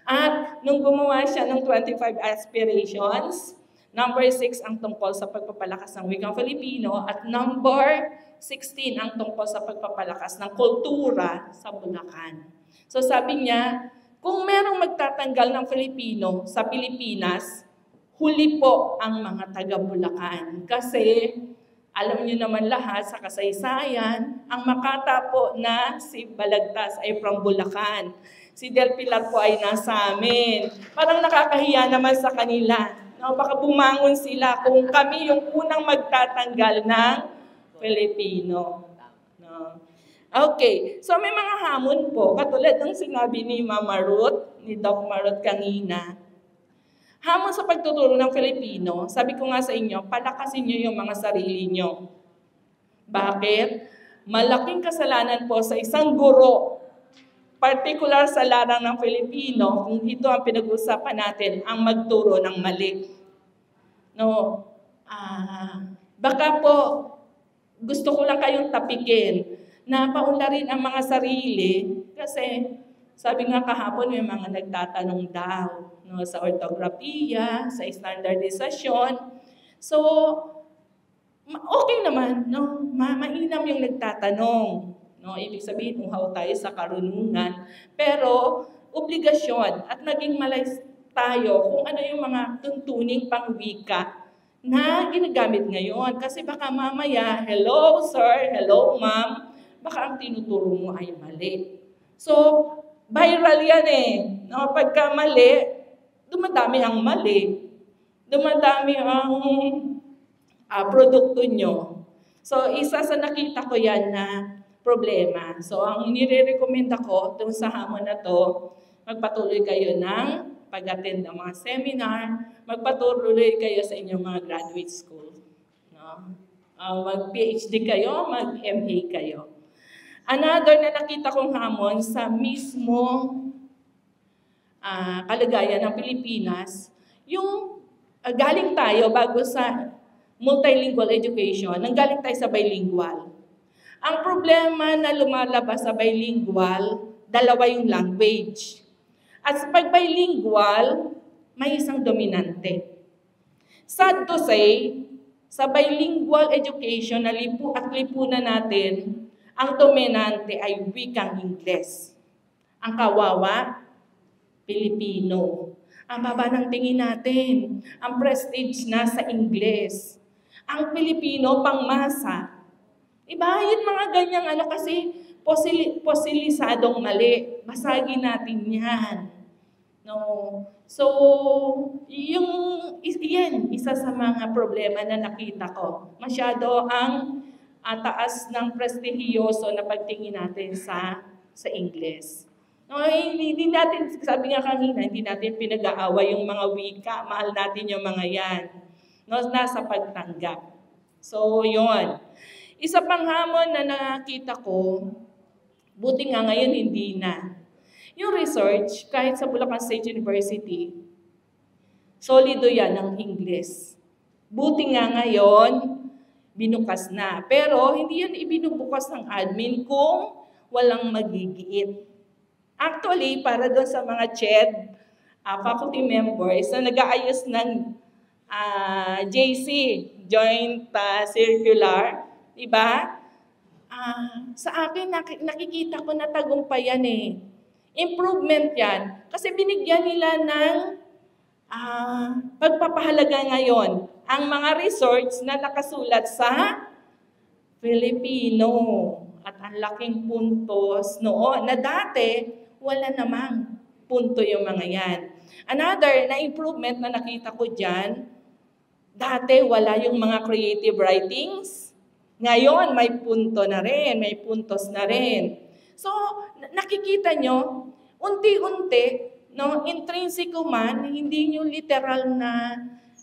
S4: At nung gumawa siya ng 25 aspirations, number 6 ang tungkol sa pagpapalakas ng wikang Filipino at number 16 ang tungkol sa pagpapalakas ng kultura sa Bulacan. So sabi niya, kung merong magtatanggal ng Filipino sa Pilipinas, huli po ang mga taga-Bulacan. Kasi alam niyo naman lahat sa kasaysayan, ang Makata po na si Balagtas ay from Bulacan. Si Del Pilar po ay nasa amin. Parang nakakahiya naman sa kanila. Baka bumangon sila kung kami yung unang magtatanggal ng Filipino. Okay, so may mga hamon po, katulad ng sinabi ni Mama Ruth, ni Doc Marut kanina. Hamon sa pagtuturo ng Filipino, sabi ko nga sa inyo, palakasin nyo yung mga sarili nyo. Bakit? Malaking kasalanan po sa isang guro, particular sa larang ng Filipino, kung ito ang pinag-usapan natin, ang magturo ng mali. Baka po, gusto ko lang kayong tapikin na paunlarin ang mga sarili kasi sabi nga kahapon may mga nagtatanong daw sa ortografiya, sa standardization. So, okay naman, mainam yung nagtatanong. Ibig sabihin, uhaw tayo sa karunungan. Pero, obligasyon at naging malay tayo kung ano yung mga tuntuning pangwika na ginagamit ngayon. Kasi baka mamaya, hello sir, hello ma'am, baka ang tinuturo mo ay mali. So, viral yan Pagka mali, dumadami ang mali. Dumadami ang produkto nyo. So, isa sa nakita ko yan na problema. So, ang nire-recommenda ko dun sa hamon na to, magpatuloy kayo ng pag-attend ng mga seminar, magpatuloy kayo sa inyong mga graduate school. Mag-PhD kayo, mag-MA kayo. Another na nakita kong hamon sa mismong kalagayan ng Pilipinas, yung galing tayo bago sa multilingual education, nanggaling tayo sa bilingual. Ang problema na lumalabas sa bilingual, dalawa yung language. At sa pag-bilingual, may isang dominante. Sad to say, sa bilingual education na lipunan natin, ang dominante ay wikang Ingles. Ang kawawa, Pilipino. Ang baba ng tingin natin, ang prestige na sa Ingles. Ang Pilipino, pangmasa. Yun mga ganyang kasi posilisadong mali. Basagin natin yan. So, yan, isa sa mga problema na nakita ko. Masyado ang taas ng prestigiyoso na pagtingin natin sa Ingles. Hindi natin, sabi nga kanina, hindi natin pinag-aaway yung mga wika, mahal natin yung mga yan. Nasa pagtanggap. So, yun. Isa pang hamon na nakita ko, buti nga ngayon hindi na. Yung research, kahit sa Bulacan State University, Solido yan ng Ingles. Buti nga ngayon, binukas na. Pero hindi yan ibinubukas ng admin kung walang magigiit. Actually, para doon sa mga CHED, faculty members na nag-aayos ng JC, Joint Circular, diba? Sa akin, nakikita ko na tagumpayan eh. Improvement yan. Kasi binigyan nila ng pagpapahalaga ngayon ang mga resorts na nakasulat sa Filipino. At ang laking puntos noon na dati, wala namang punto yung mga yan. Another na improvement na nakita ko dyan, dati wala yung mga creative writings. Ngayon, may punto na rin, may puntos na rin. So, nakikita nyo, unti-unti, no, intrinsiko man, hindi nyo literal na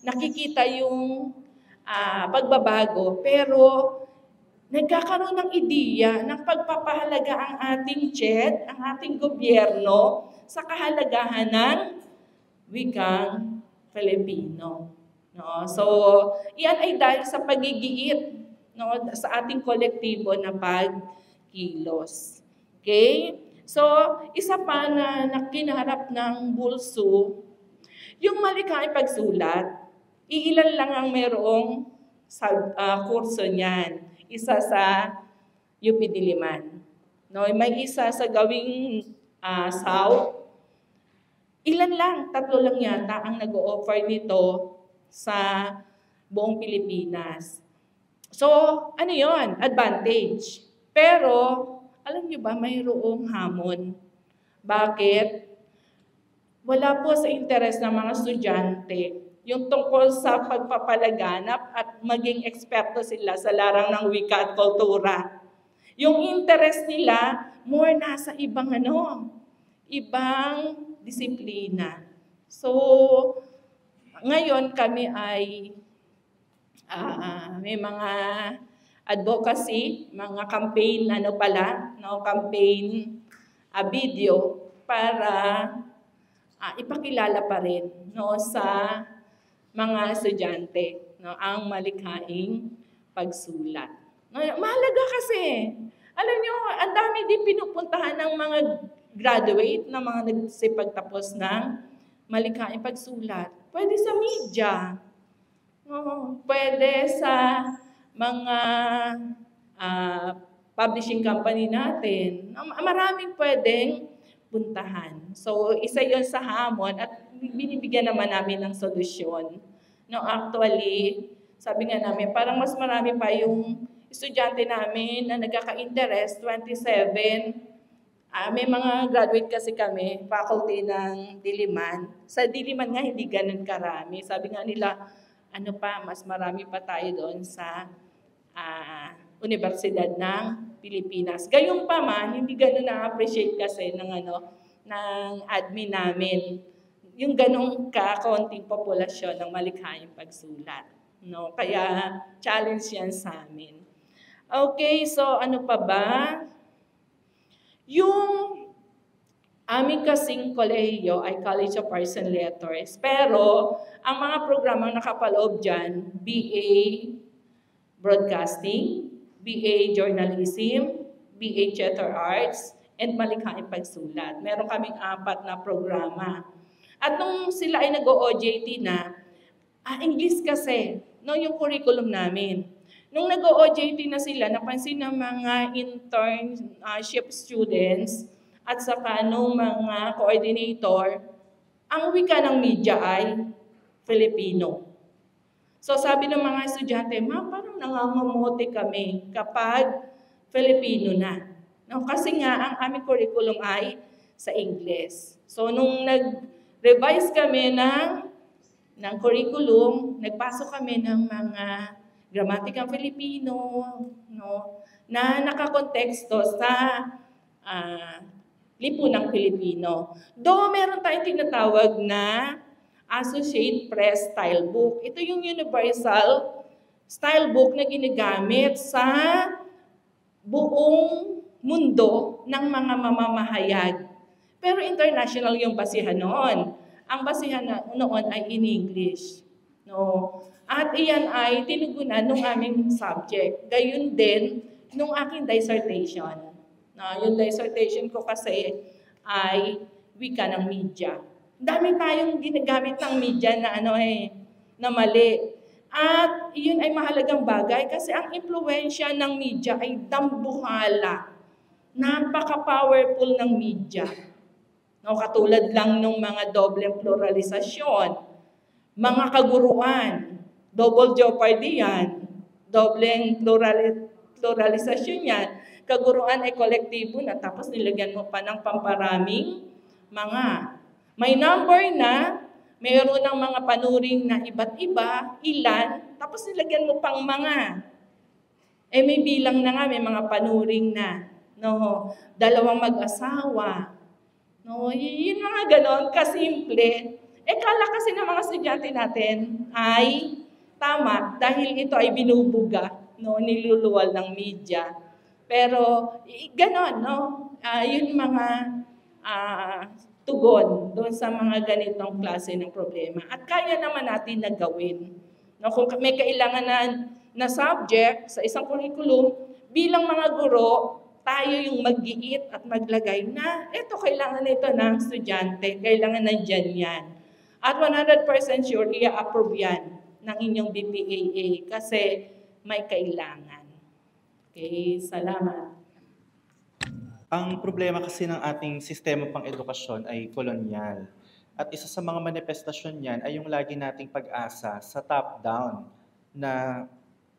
S4: nakikita yung pagbabago, pero nagkakaroon ng ideya ng pagpapahalaga ang ating CHED, ang ating gobyerno, sa kahalagahan ng wikang Filipino. No? So, iyan ay dahil sa pagigiit, no, sa ating kolektibo na pagkilos. Okay? So, isa pa na kinaharap ng bulso, yung malikhaing pagsulat, iilan lang ang merong kurso niyan. Isa sa UP Diliman. No, may isa sa gawing South. Ilan lang, 3 lang yata ang nag-o-offer nito sa buong Pilipinas. So, ano yon? Advantage. Pero, alam niyo ba, mayroong hamon. Bakit? Wala po sa interes ng mga estudyante yung tungkol sa pagpapalaganap at maging eksperto sila sa larang ng wika at kultura. Yung interest nila, more nasa ibang ibang disiplina. So, ngayon kami ay may mga advocacy, mga campaign, campaign video para ipakilala pa rin sa mga estudyante ang malikhaing pagsulat. Mahalaga kasi. Alam nyo, ang dami din pinupuntahan ng mga graduate na mga nagsipagtapos ng malikhaing pagsulat. Pwede sa media. Pwede sa mga publishing company natin. Maraming pwedeng puntahan. So, isa yon sa hamon at binibigyan naman namin ng solusyon. No, actually, sabi nga namin, parang mas marami pa yung estudyante namin na nagkaka-interest, 27. May mga graduate kasi kami, faculty ng Diliman. Sa Diliman nga, hindi ganun karami. Sabi nga nila, mas marami pa tayo doon sa Universidad ng Pilipinas. Gayong pa man, hindi ganun na-appreciate kasi ng admin namin. Yung ganong kaunting populasyon ng malikhaing pagsulat. No? Kaya challenge yan sa amin. Okay, so ano pa ba? Yung aming kasing kolehiyo ay College of Arts and Letters. Pero ang mga programang nakapaloob dyan, BA Broadcasting, BA Journalism, BA Theater Arts, and malikhaing pagsulat. Meron kaming 4 na programa. At nung sila ay nag-OJT na, English kasi, yung curriculum namin. Nung nag-OJT na sila, napansin ng mga internship students at saka nung mga coordinator, ang wika ng media ay Filipino. So sabi ng mga estudyante, parang nangangamote kami kapag Filipino na. No, kasi nga, ang aming curriculum ay sa English. So nung nag-revise kami ng curriculum, nagpasok kami ng mga gramatikang Filipino, na nakakonteksto sa lipunang Pilipino. Though meron tayong tinatawag na Associate Press Style Book. Ito yung universal style book na ginagamit sa buong mundo ng mga mamamahayag. Pero international yung basihan noon. ang basihan noon ay in English. No? At iyan ay tinugunan nung aming subject. Gayun din nung aking dissertation. Yung dissertation ko kasi ay wika ng media. Dami tayong ginagamit ng media na na mali. At iyon ay mahalagang bagay kasi ang impluwensya ng media ay dambuhala. Napaka-powerful ng media. Katulad lang ng mga dobleng pluralisasyon, mga kaguruan, double jeopardy yan, dobleng pluralisasyon yan, kaguruan ay kolektibo na tapos nilagyan mo pa ng pamparaming mga. May number na, mayroon ng mga panuring na iba't iba, ilan, tapos nilagyan mo pang mga. May bilang na nga, may mga panuring na. No, dalawang mag-asawa. No, yun mga ganon, kasimple. Kala kasi ng mga estudyante natin ay tama dahil ito ay binubuga, no, niluluwal ng media. Pero ganon, no, yun mga tugon doon sa mga ganitong klase ng problema. At kaya naman natin na gawin. No, kung may kailangan na subject sa isang curriculum, bilang mga guro, tayo yung mag-iit at maglagay na ito kailangan nito ng estudyante, kailangan nandyan yan. At 100% sure, i-approve yan ng inyong BPAA kasi may kailangan. Okay, salamat.
S5: Ang problema kasi ng ating sistema pang-edukasyon ay kolonyal. At isa sa mga manifestasyon niyan ay yung lagi nating pag-asa sa top-down na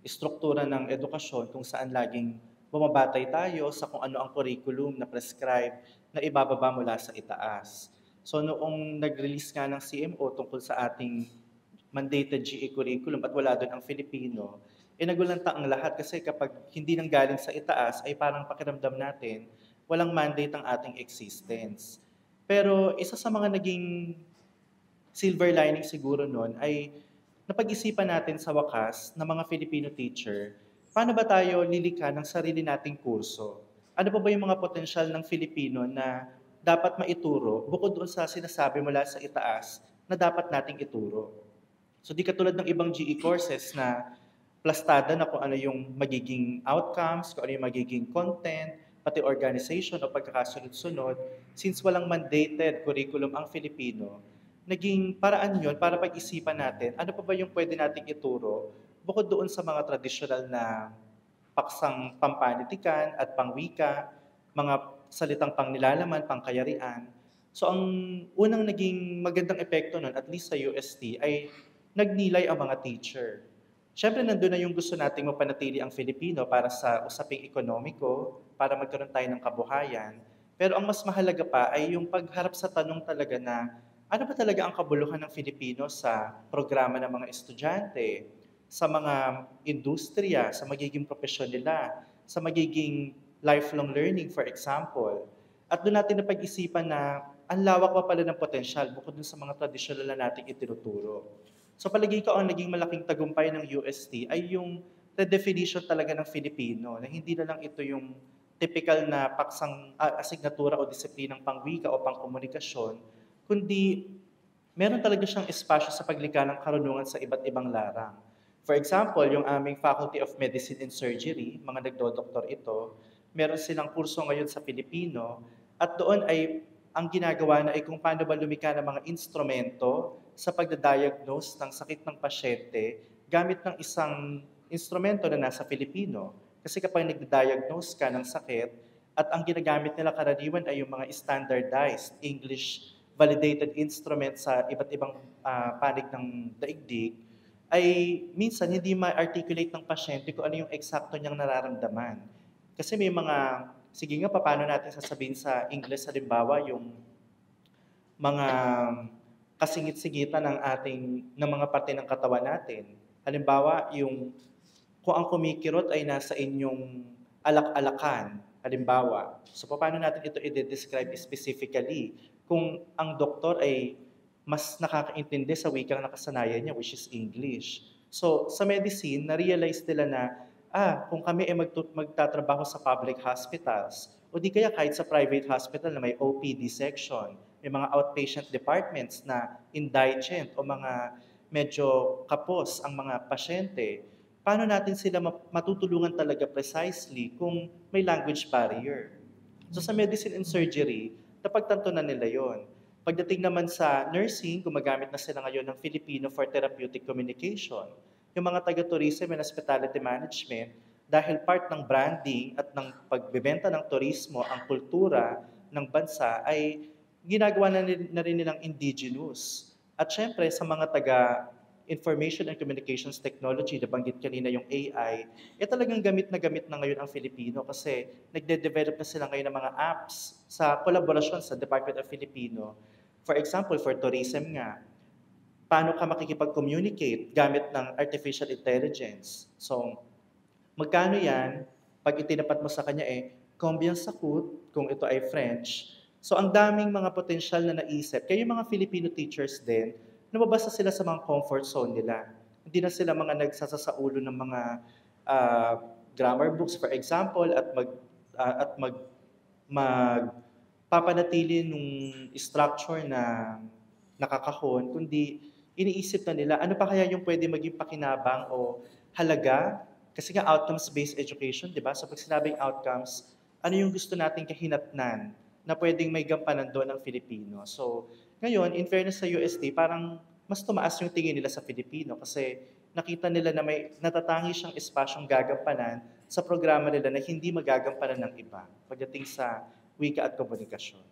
S5: istruktura ng edukasyon kung saan laging bumabatay tayo sa kung ano ang curriculum na prescribe na ibababa mula sa itaas. So noong nag-release nga ng CMO tungkol sa ating mandated GE curriculum at wala doon ang Filipino, nagulanta ang lahat kasi kapag hindi nang galing sa itaas ay parang pakiramdam natin walang mandate ang ating existence. Pero isa sa mga naging silver lining siguro noon ay napag-isipan natin sa wakas na mga Filipino teacher, paano ba tayo lilikha ng sarili nating kurso? Ano pa ba yung mga potensyal ng Filipino na dapat maituro bukod doon sa sinasabi mula sa itaas na dapat nating ituro? So di katulad ng ibang GE courses na plastada na kung ano yung magiging outcomes, kung ano yung magiging content, pati organization o pagkakasunod-sunod, since walang mandated curriculum ang Filipino, naging paraan yun para pag-isipan natin ano pa ba yung pwede nating ituro bukod doon sa mga traditional na paksang pampanitikan at pangwika, mga salitang pangnilalaman, pangkayarian. So ang unang naging magandang epekto nun, at least sa UST, ay nagnilay ang mga teacher. Siyempre, nandun na yung gusto nating mapanatili ang Filipino para sa usaping ekonomiko, para magkaroon tayo ng kabuhayan. Pero ang mas mahalaga pa ay yung pagharap sa tanong talaga na ano ba talaga ang kabuluhan ng Filipino sa programa ng mga estudyante, sa mga industriya, sa magiging profesyon nila, sa magiging lifelong learning, for example. At doon natin napag-isipan na ang lawak pa pala ng potensyal bukod dun sa mga tradisyonal na nating itinuturo. So palagi ko ang naging malaking tagumpay ng UST ay yung redefinition talaga ng Filipino, na hindi na lang ito yung typical na paksang asignatura o disiplinang pangwika o pangkomunikasyon, kundi meron talaga siyang espasyo sa paglikha ng karunungan sa iba't ibang larang. For example, yung aming Faculty of Medicine and Surgery, mga nagdodoktor ito, meron silang kurso ngayon sa Filipino at doon ay ang ginagawa na ay kung paano ba lumikha ng mga instrumento sa pagdadiagnose ng sakit ng pasyente gamit ng isang instrumento na nasa Filipino. Kasi kapag nagdadiagnose ka ng sakit at ang ginagamit nila karaniwan ay yung mga standardized English validated instrument sa iba't ibang panig ng daigdig, ay minsan hindi ma-articulate ng pasyente kung ano yung eksakto niyang nararamdaman. Kasi may mga, sige nga, paano natin sasabihin sa English, halimbawa, yung mga kasingit-singitan ng mga parte ng katawan natin. Halimbawa, yung kung ang kumikirot ay nasa inyong alak-alakan, halimbawa. So, paano natin ito i-describe specifically kung ang doktor ay mas nakakaintindi sa wikang nakasanayan niya, which is English. So, sa medicine, na-realize nila na, kung kami ay magtatrabaho sa public hospitals, o di kaya kahit sa private hospital na may OPD section, may mga outpatient departments na indigent o mga medyo kapos ang mga pasyente, paano natin sila matutulungan talaga precisely kung may language barrier? So sa medicine and surgery, napagtanto na nila yon. Pagdating naman sa nursing, gumagamit na sila ngayon ng Filipino for therapeutic communication. Yung mga taga-tourism and hospitality management, dahil part ng branding at ng pagbebenta ng turismo, ang kultura ng bansa ay ginagawa na rin nilang indigenous. At syempre, sa mga Information and Communications Technology, nabanggit kanina yung AI, talagang gamit na ngayon ang Filipino kasi nagde-develop na sila ngayon ng mga apps sa kolaborasyon sa Department of Filipino. For example, for tourism nga, paano ka makikipag-communicate gamit ng artificial intelligence? So, magkano yan? Pag itinapat mo sa kanya combien ça coûte, kung ito ay French. So, ang daming mga potensyal na naisip. Kaya yung mga Filipino teachers din, nababasa sila sa mga comfort zone nila. Hindi na sila mga nagsasaulo ng mga grammar books, for example, at magpapanatili nung structure na nakakahon, kundi iniisip na nila, ano pa kaya yung pwede maging pakinabang o halaga? Kasi nga outcomes-based education, di ba? So pag sinabing outcomes, ano yung gusto nating kahinatnan na pwedeng may gampanan doon ng Filipino? So, ngayon, in fairness sa UST, parang mas tumaas yung tingin nila sa Filipino kasi nakita nila na may natatangi siyang espasyong gagampanan sa programa nila na hindi magagampanan ng iba pagdating sa wika at komunikasyon.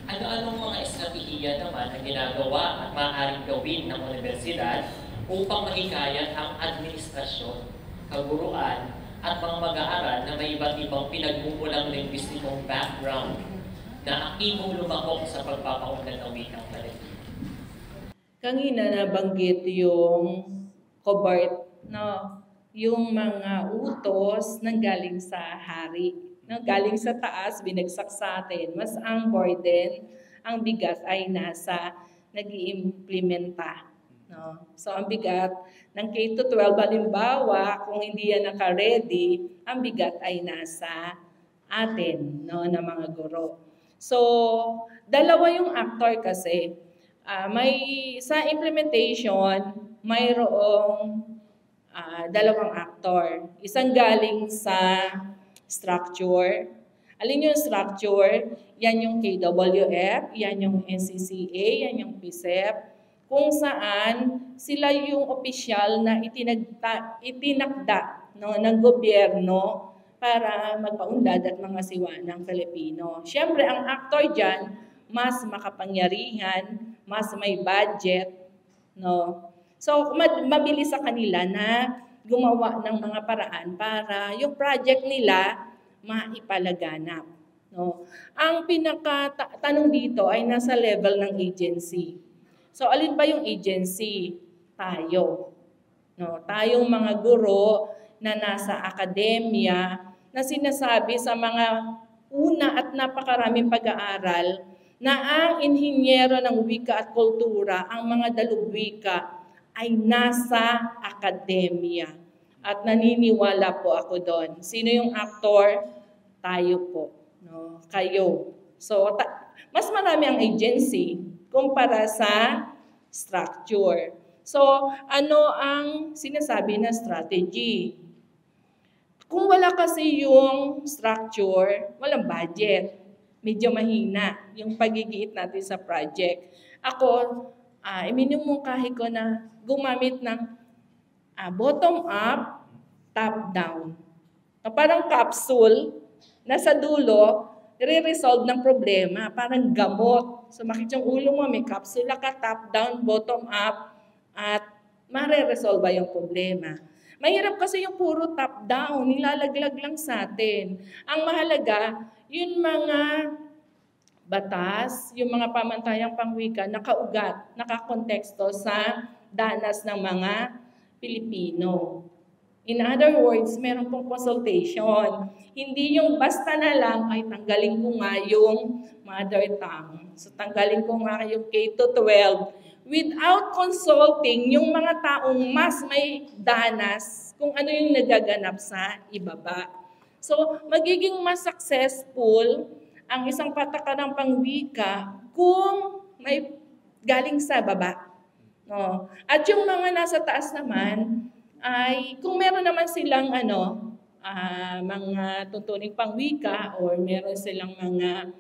S2: Ano-anong mga estratehiya naman ang ginagawa at maaaring gawin ng universidad upang mahikayat ang administrasyon, kaguruan, at mga mag-aaral na may iba't ibang pinagmumulang linguistikong background na aktibong lumakok sa pagpapaunlad ng wikang Filipino?
S4: Kanina nabanggit yung covert, no? Yung mga utos nang galing sa hari, no? Galing sa taas, binagsak sa atin. Mas ang burden, ang bigat ay nasa nag-iimplementa. No? So ang bigat ng K-12, halimbawa, kung hindi yan naka-ready, ang bigat ay nasa atin, no, na mga guro. So, dalawa yung actor kasi. May sa implementation, mayroong dalawang actor. Isang galing sa structure. Alin yung structure? Yan yung KWF, yan yung NCCA, yan yung PSEP, kung saan sila yung opisyal na itinakda, no, ng gobyerno para magpaunlad at mga siwa ng Filipino. Siyempre, ang actor dyan, mas makapangyarihan, mas may budget, no? So, mabilis sa kanila na gumawa ng mga paraan para yung project nila maipalaganap, no? Ang pinakatanong dito ay nasa level ng agency. So, alin ba yung agency? Tayo. No? Tayong mga guro na nasa akademya, na sinasabi sa mga una at napakaraming pag-aaral na ang inhinyero ng wika at kultura, ang mga dalugwika, ay nasa akademya. At naniniwala po ako doon. Sino yung aktor? Tayo po. No? Kayo. So, mas marami ang agency kumpara sa structure. So, ano ang sinasabi na strategy? Kung wala kasi yung structure, walang budget. Medyo mahina yung pagigiit natin sa project. Ako, iminumungkahi ko na gumamit ng bottom-up, top-down. Parang capsule na sa dulo, i-resolve ng problema. Parang gamot. So makikita yung ulo mo, may kapsula ka, top-down, bottom-up, at mare-resolve yung problema. Mahirap kasi yung puro top-down, nilalaglag lang sa atin. Ang mahalaga, yung mga batas, yung mga pamantayang pangwika, nakaugat, nakakonteksto sa danas ng mga Pilipino. In other words, meron pong consultation. Hindi yung basta na lang, ay tanggalin ko nga yung mother tongue. So tanggalin ko nga yung K-12 without consulting yung mga taong mas may danas kung ano yung nagaganap sa ibaba. So magiging mas successful ang isang patakarang pangwika kung may galing sa baba. No? At yung mga nasa taas naman ay kung meron naman silang mga tuntuning pangwika or meron silang mga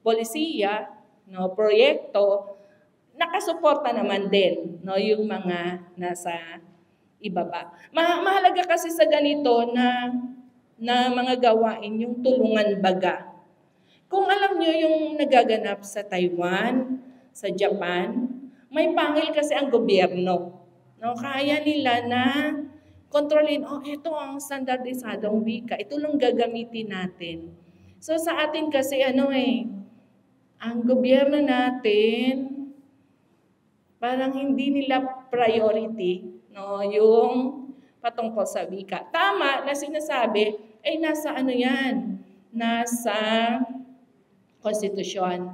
S4: polisiya, no, proyekto, nakasuporta naman din, no, yung mga nasa ibaba. Mahalaga kasi sa ganito na mga gawain yung tulungan baga. Kung alam nyo yung nagaganap sa Taiwan, sa Japan, may pangil kasi ang gobyerno. No, kaya nila na kontrolin, ito ang standardisadong wika, ito lang gagamitin natin. So sa atin kasi ang gobyerno natin, parang hindi nila priority, no, yung patungkol sa wika. Tama na sinasabi, nasa nasa konstitusyon.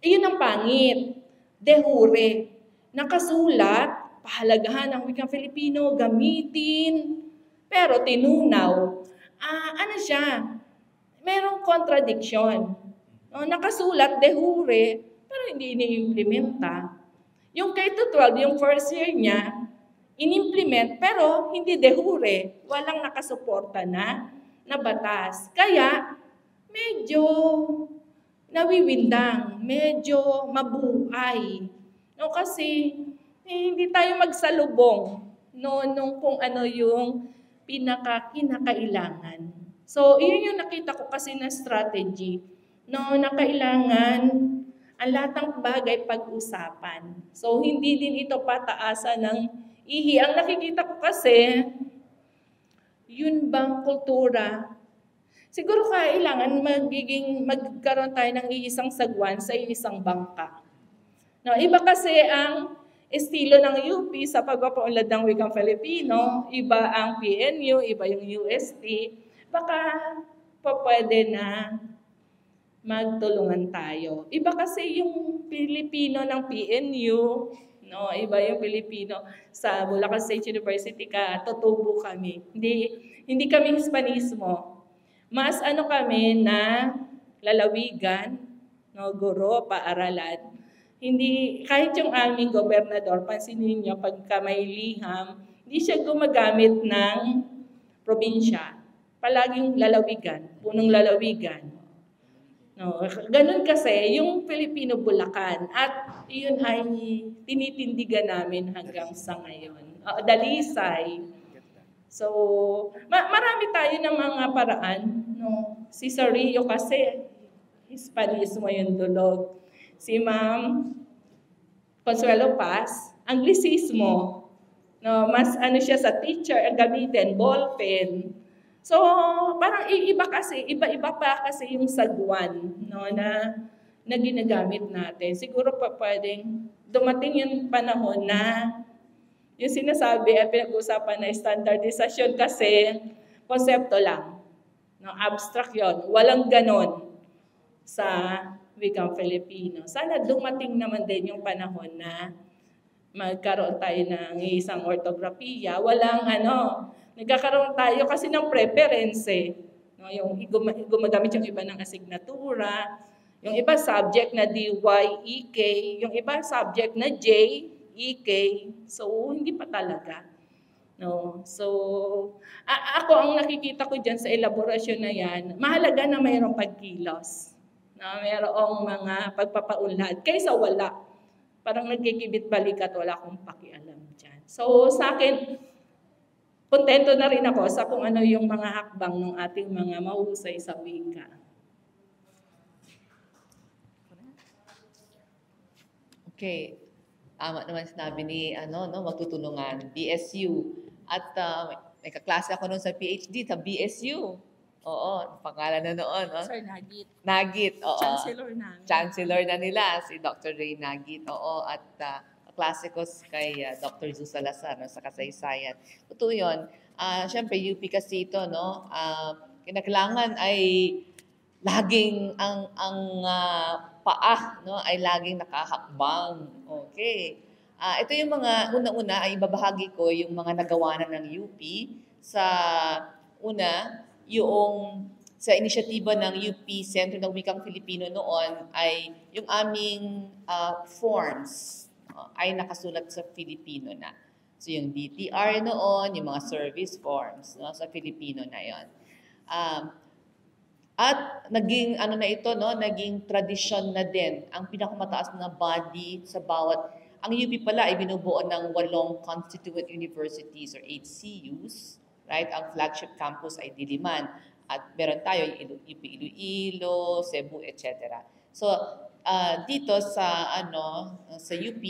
S4: Iyon ang pangit. De jure. Nakasulat, pahalagahan ang wikang Filipino, gamitin, pero tinunaw. Merong contradiction. No, nakasulat, de jure, pero hindi ini-implementa. Yung K-12, yung first year niya, in-implement, pero hindi de jure. Walang nakasuporta na batas. Kaya, medyo nawiwindang, medyo mabuhay. No, kasi hindi tayo magsalubong nung kung ano yung kinakailangan. So, yun yung nakita ko kasi na strategy, no, na kailangan ang lahat ng bagay pag-usapan. So, hindi din ito pataasan ng ihi. Ang nakikita ko kasi, yun bang kultura? Siguro kailangan magkaroon tayo ng iisang sagwan sa iisang bangka. No, iba kasi ang estilo ng UP sa pagpapaunlad ng wikang Filipino, iba ang PNU, iba yung UST. Baka pwede na magtulungan tayo. Iba kasi yung Pilipino ng PNU, no, iba yung Pilipino sa Bulacan State University tutubo kami. Hindi kami Hispanismo. Mas kami na lalawigan, no, guro, paaralan. Hindi, kahit yung aming gobernador, pansinin niyo, pagka may liham, hindi siya gumagamit ng probinsya. Palaging lalawigan, punong lalawigan. No, ganun kasi yung Filipino Bulacan. At yun ay tinitindigan namin hanggang sa ngayon. Dalisay. So, marami tayo ng mga paraan. No? Si Sir Rio kasi, Hispanismo yung dulog. Si Ma'am Consuelo Paz, Anglicismo. No? Mas siya sa teacher, ang gamitin, ballpen. So, parang iba-iba pa kasi yung sagwan, no, na ginagamit natin. Siguro pa pwedeng dumating yung panahon na yung sinasabi ay pinag-usapan na standardization kasi konsepto lang. No, abstract yun. Walang ganon sa wikang Filipino. Sana dumating naman din yung panahon na magkaroon tayo ng isang ortografiya. Walang nagkakaroon tayo kasi ng preference No, yung gumagamit yung iba ng asignatura, yung iba subject na DY, EK, yung iba subject na J, EK. So, hindi pa talaga. No? So, ako ang nakikita ko dyan sa elaborasyon na yan, mahalaga na mayroong pagkilos. Na mayroong mga pagpapaunlad kaysa wala. Parang nagkikibit balikat, wala akong pakialam dyan. So, sa akin, kontento na rin ako sa kung ano yung mga hakbang ng ating mga mahusay sa wika.
S3: Okay. Tama naman sinabi ni magtutulungan, BSU. At may kaklase ako noon sa PhD sa BSU. Oo, pangalan na noon.
S4: Sir Nagit.
S3: Nagit, oo.
S4: Chancellor namin.
S3: Chancellor na nila, si Dr. Ray Nagit. Oo, at kaklase ko kay Dr. Zeus Salazar sa kasaysayan. Totoo yun. Siyempre, UP kasi ito, no? Kinakailangan ay laging ang paa, no, ay laging nakahakbang. Okay. Ito yung mga una-una ay babahagi ko yung mga nagawa na ng UP sa una yung sa inisyatiba ng UP Sentro ng Wikang Filipino noon ay yung aming forms ay nakasulat sa Filipino na. So yung DTR noon, yung mga service forms, no, sa Filipino na yon. At naging ano na ito, no, naging tradisyon na din ang pinakamataas na body sa bawat. Ang UP pala ay binubuo ng 8 constituent universities or HCUs, right? Ang flagship campus ay Diliman. At meron tayo yung UP Iloilo, Cebu, etc. So, dito sa sa UP,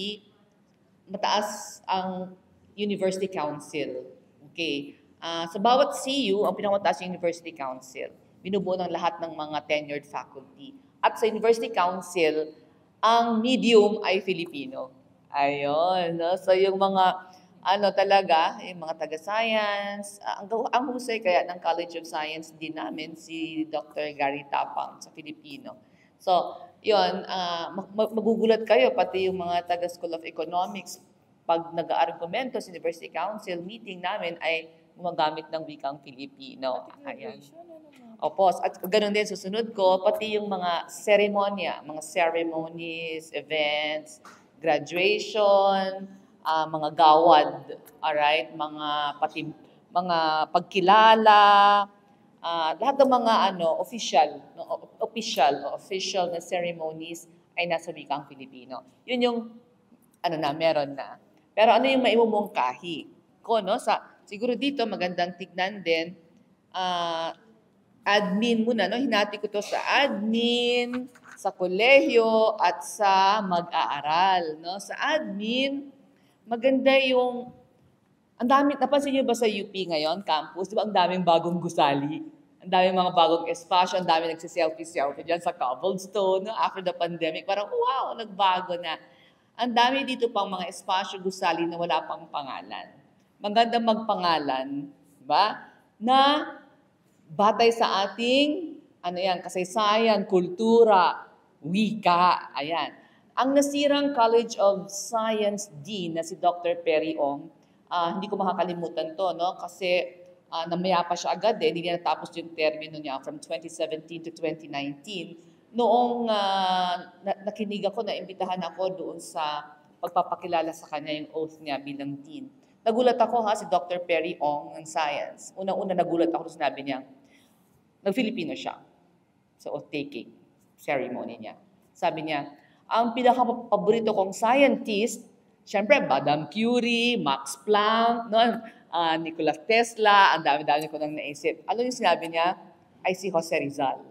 S3: mataas ang University Council. Okay. Sa bawat CU, ang pinakamataas yung University Council. Binubuo ng lahat ng mga tenured faculty. At sa University Council, ang medium ay Filipino. Ayun. No? So, yung mga talaga, yung mga taga-science, ang husay kaya ng College of Science din namin, si Dr. Gary Tapang sa Filipino. So, yun, magugulat kayo, pati yung mga taga-School of Economics, pag nag-aargumento sa University Council, meeting namin ay gumagamit ng wikang Filipino. Ayan. Opo, at ganun din susunod ko, pati yung mga seremonya, mga ceremonies, events, graduation, mga gawad, alright, mga pagkilala, lahat ng mga official na ceremonies ay nasa wikang Filipino. Yun yung meron na. Pero ano yung maimumungkahi ko, no? Siguro dito magandang tignan din, admin muna, no? Hinati ko to sa admin, sa kolehiyo at sa mag-aaral, no? Sa admin, maganda yung, ang dami, napansin niyo ba sa UP ngayon, campus, di ba ang daming bagong gusali? Ang daming mga bagong espasyo, ang daming nagsiselfie-selfie dyan sa cobblestone, no? After the pandemic, parang wow, nagbago na. Ang dami dito pang mga espasyo gusali na wala pang pangalan. Maganda magpangalan, di ba? Na batay sa ating, kasaysayan, kultura, wika, ayan. Ang nasirang College of Science Dean na si Dr. Perry Ong, hindi ko makakalimutan to, no? Kasi namaya pa siya agad, hindi niya natapos yung termino niya from 2017 to 2019. Noong nakinig ako, naimbitahan ako doon sa pagpapakilala sa kanya yung oath niya bilang Dean. Nagulat ako si Dr. Perry Ong ng Science. Unang-una nagulat ako, sinabi niya, nag-Filipino siya sa oath-taking ceremony niya. Sabi niya, ang pinaka-paborito kong scientist, syempre, Madame Curie, Max Planck, no? Nikola Tesla, ang dami-dami ko nang naisip. Ano yung sinabi niya? Ay si Jose Rizal.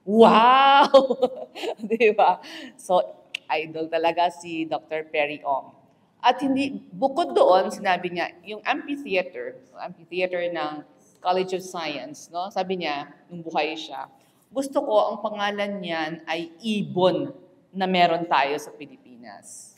S3: Wow! Di ba? So, idol talaga si Dr. Perry Ong. At bukod doon, sinabi niya, yung amphitheater ng College of Science, no? Sabi niya, nung buhay siya, gusto ko ang pangalan niyan ay Ibon na meron tayo sa Pilipinas.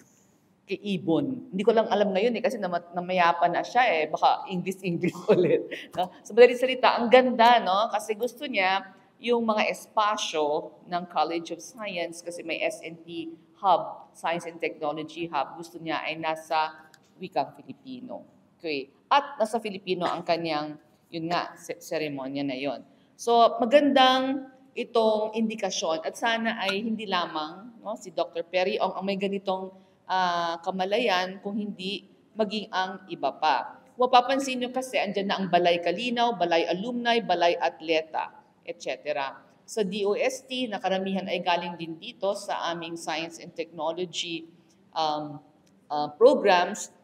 S3: Kay Ibon. Hindi ko lang alam ngayon kasi namayapa na siya baka English ulit. No? So, madaling salita, ang ganda, no? Kasi gusto niya yung mga espasyo ng College of Science kasi may S&T Hub, Science and Technology Hub, gusto niya ay nasa wikang Filipino. Okay. At nasa Filipino ang kanyang, seremonya na yon. So, magandang itong indikasyon at sana ay hindi lamang si Dr. Perry Ong ang may ganitong kamalayan kung hindi maging ang iba pa. Mapapansin nyo kasi andyan na ang Balay Kalinaw, Balay Alumni, Balay Atleta, etc. Sa DOST na karamihan ay galing din dito sa aming Science and Technology programs,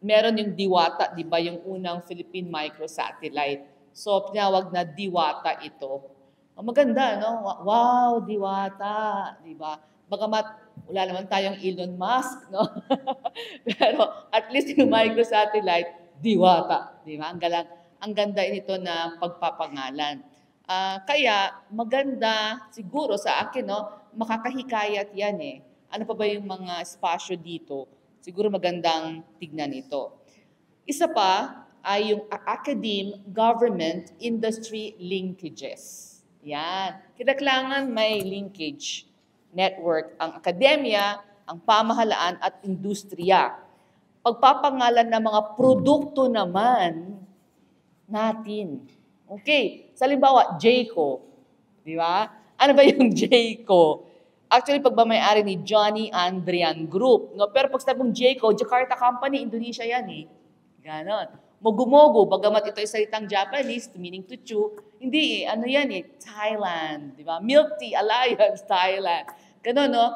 S3: meron yung Diwata, di ba, yung unang Philippine microsatellite. So, tinawag na Diwata ito. Maganda, no? Wow, Diwata, di ba? Bagamat wala naman tayong Elon Musk, no? Pero at least yung microsatellite, Diwata, di ba? Ang ganda nito na pagpapangalan. Kaya maganda siguro sa akin, no? Makakahikayat yan Ano pa ba yung mga espasyo dito? Siguro magandang tignan ito. Isa pa ay yung academe, government, industry linkages. Yan. Kailangan may linkage network ang akademya, ang pamahalaan at industriya. Pagpapangalan ng mga produkto naman natin. Okay. Sa halimbawa, Jayco. Di ba? Ano ba yung Jayco? Actually, pagmamayari ni Johnny Andrian Group. No? Pero pag sabi mong Jayco, Jakarta Company, Indonesia yan eh. Ganon. Mogu-mogu, bagamat ito ay salitang Japanese, meaning to chew, hindi eh. Ano yan eh? Thailand. Di ba? Milk Tea Alliance, Thailand. Ganon, no?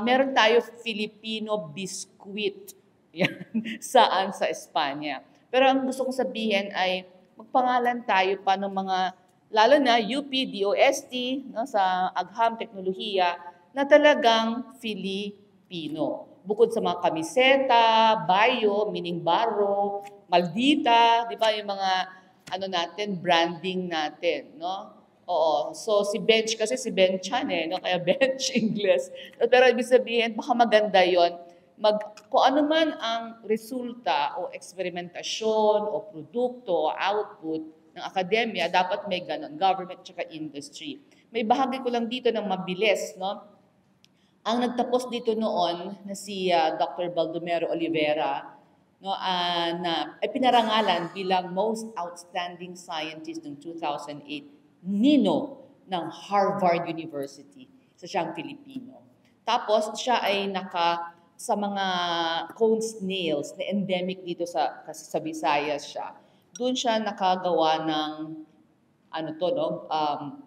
S3: Meron tayo Filipino biscuit. Yan. Saan? Sa Espanya. Pero ang gusto kong sabihin ay magpangalan tayo pa ng mga, lalo na UP, DOST, no, sa Agham Teknolohiya, na talagang Filipino. Bukod sa mga kamiseta, bayo, meaning baro, maldita, di ba, yung mga ano natin, branding natin, no? Oo. So si Bench kasi si Benchan eh, no? Kaya Bench English. Pero ibig sabihin, baka maganda 'yon. Kung ano man ang resulta o eksperimentasyon o produkto o output ng akademya, dapat may ganon, government at industry. May bahagi ko lang dito ng mabilis, no? Ang nagtapos dito noon na si Dr. Baldomero Olivera, no, na ay pinarangalan bilang most outstanding scientist noong 2008, Nino ng Harvard University. Isa siyang Filipino. Tapos siya ay sa mga cone snails na endemic dito kasi sa Visayas siya. Doon siya nakagawa ng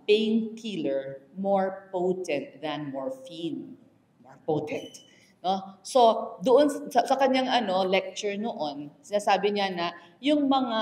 S3: painkiller more potent than morphine. More potent. No? So, doon sa kanyang lecture noon, sinasabi niya na yung mga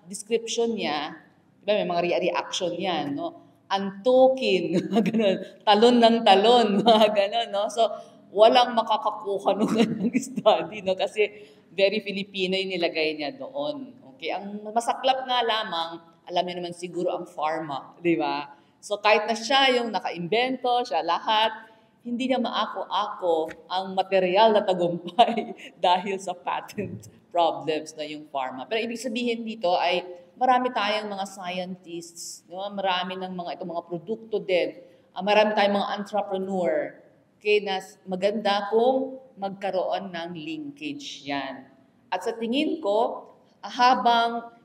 S3: description niya, diba, may mga reaction yan, no? Antukin, ganun, talon ng talon, ganun, no? So, walang makakakuha nung kanyang study, no? Kasi very Filipino yung nilagay niya doon. Okay? Ang masaklap nga lamang, alam niyo naman siguro ang pharma, di ba? So, kahit na siya yung naka-imbento, siya lahat, hindi niya maako-ako ang material na tagumpay dahil sa patent problems na yung pharma. Pero ibig sabihin dito ay marami tayong mga scientists, no? Marami ng itong mga produkto din. Marami tayong mga entrepreneur. Okay, na maganda kung magkaroon ng linkage yan. At sa tingin ko, habang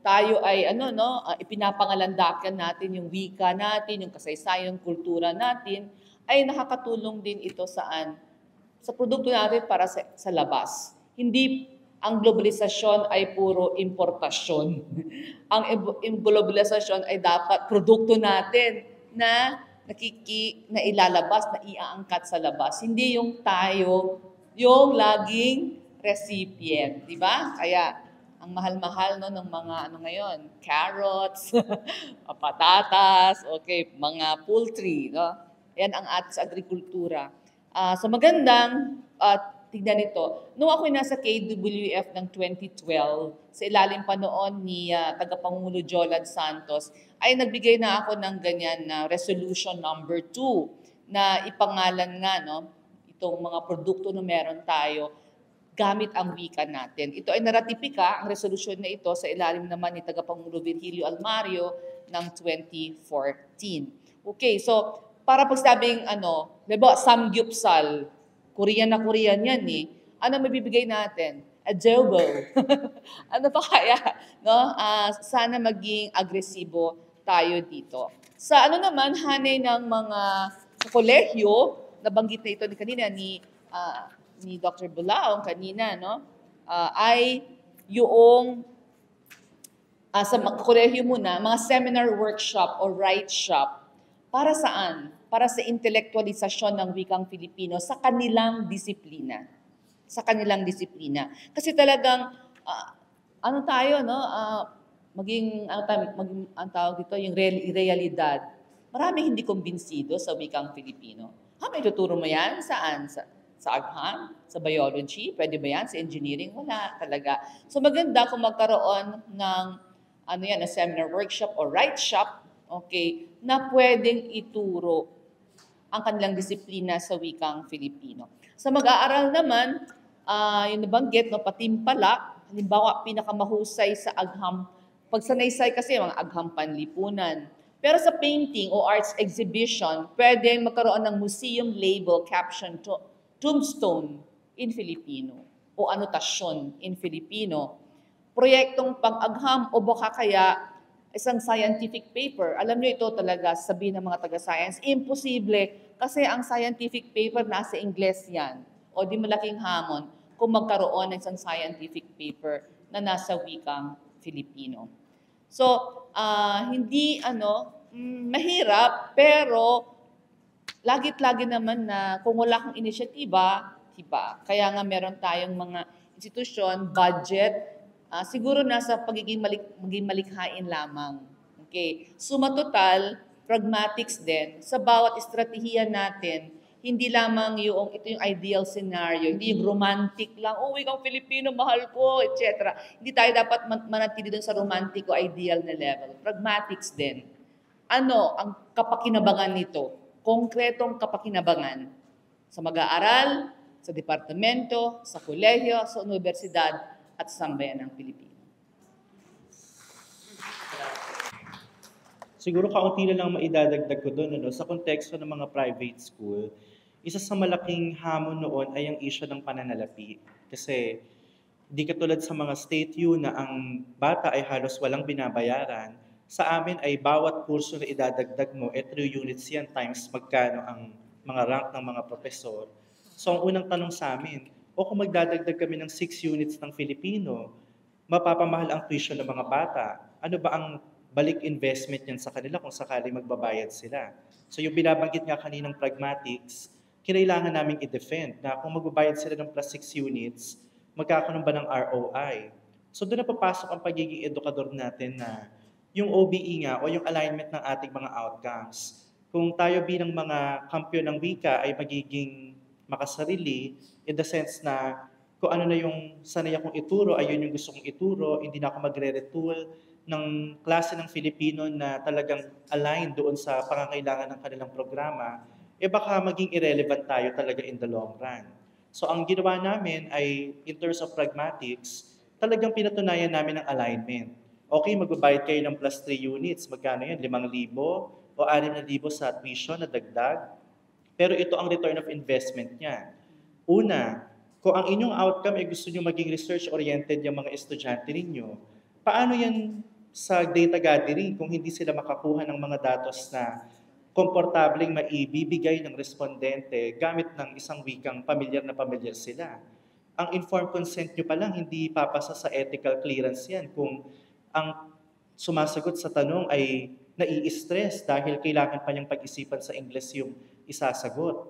S3: tayo ay ipinapangalandakan natin yung wika natin, yung kasaysayang kultura natin, ay nakakatulong din ito saan? Sa produkto natin para sa labas. Hindi ang globalisasyon ay puro importasyon. Ang globalisasyon ay dapat produkto natin na ilalabas, na iaangkat sa labas. Hindi yung tayo, yung laging recipient. Di ba? Kaya, ang mahal-mahal ng mga ngayon, carrots, patatas, okay, mga poultry, no? Yan ang sa agrikultura. So magandang tignan ito. Noong ako nasa KWF ng 2012, sa ilalim pa noon ni tagapangulo Jolad Santos, ay nagbigay na ako ng ganyan na resolution number 2 na ipangalan nga, no, itong mga produkto na meron tayo gamit ang wika natin. Ito ay naratipika, ang resolution na ito, sa ilalim naman ni tagapangulo Virgilio Almario ng 2014. Okay, so para pagsabing diba, samgyupsal, Korean na Korean yan eh. Ano mabibigay natin? Adobo. Ano pa kaya? No? Sana maging agresibo tayo dito. Sa naman, hanay ng mga kolehiyo, nabanggit na ito kanina ni Dr. Bulaong kanina, no? Ay yung sa kolehiyo muna, mga seminar workshop o write shop, para saan? Para sa intelektualisasyon ng wikang Filipino sa kanilang disiplina. Sa kanilang disiplina. Kasi talagang, maging ang tawag dito, yung realidad. Maraming hindi kumbinsido sa wikang Filipino. May tuturo mo yan? Saan? Sa Agham? Sa biology? Pwede ba yan? Sa engineering? Wala talaga. So maganda kung magkaroon ng a seminar workshop o write shop, okay, na pwedeng ituro ang kanilang disiplina sa wikang Filipino. Sa mag-aaral naman, yung nabanggit, patimpalak, halimbawa, pinakamahusay sa Agham, pagsanaysay kasi mga Agham Panlipunan. Pero sa painting o arts exhibition, pwedeng magkaroon ng museum label caption tombstone in Filipino o anotasyon in Filipino. Proyektong pang-agham o baka kaya isang scientific paper. Alam niyo ito talaga, sabihin ng mga taga-science, imposible kasi ang scientific paper nasa Ingles yan. O di malaking hamon kung magkaroon ng isang scientific paper na nasa wikang Filipino. So, hindi mahirap, pero lagit-lagi naman na kung wala kang inisyatiba, diba? Kaya nga meron tayong mga institusyon, budget, siguro nasa maging malikhain lamang. Okay? Suma total, pragmatics din, sa bawat estratehiya natin, hindi lamang ito yung ideal scenario, hindi yung romantic lang, wikang Filipino, mahal ko, etc. Hindi tayo dapat manatili dun sa romantic o ideal na level. Pragmatics din. Ano ang kapakinabangan nito? Konkretong kapakinabangan sa mag-aaral, sa departamento, sa kolehiyo, sa universidad, at sa sambayanang Pilipino.
S5: Siguro kaunti na lang maidadagdag ko doon, sa konteksto ng mga private school, isa sa malaking hamon noon ay ang issue ng pananalapi. Kasi di katulad sa mga state U na ang bata ay halos walang binabayaran, sa amin ay bawat kurso na idadagdag mo, 3 units yan times magkano ang mga rank ng mga profesor. So ang unang tanong sa amin, kung magdadagdag kami ng 6 units ng Filipino, mapapamahal ang tuition ng mga bata. Ano ba ang balik investment yan sa kanila kung sakali magbabayad sila? So yung binabanggit nga kaninang pragmatics, kailangan naming i-defend na kung magbabayad sila ng plus 6 units, magkakaroon ba ng ROI? So doon na papasok ang pagiging edukador natin na yung OBE nga o yung alignment ng ating mga outcomes. Kung tayo bilang mga kampiyon ng wika ay magiging makasarili in the sense na kung ano na yung sanay akong ituro, ayun yung gusto kong ituro, hindi na ako magre-retool ng klase ng Filipino na talagang aligned doon sa pangangailangan ng kanilang programa, baka maging irrelevant tayo talaga in the long run. So ang ginawa namin ay, in terms of pragmatics, talagang pinatunayan namin ang alignment. Okay, magbabayad kayo ng plus 3 units. Magkano yan? 5,000 o 6,000 sa tuition na dagdag. Pero ito ang return of investment niya. Una, kung ang inyong outcome ay gusto nyo maging research-oriented yung mga estudyante ninyo, paano yan sa data gathering kung hindi sila makakuha ng mga datos na komportableng maibibigay ng respondente gamit ng isang wikang pamilyar na pamilyar sila? Ang informed consent nyo pa lang, hindi papasa sa ethical clearance yan kung ang sumasagot sa tanong ay nai-stress dahil kailangan pa niyang pag-isipan sa English yung isasagot.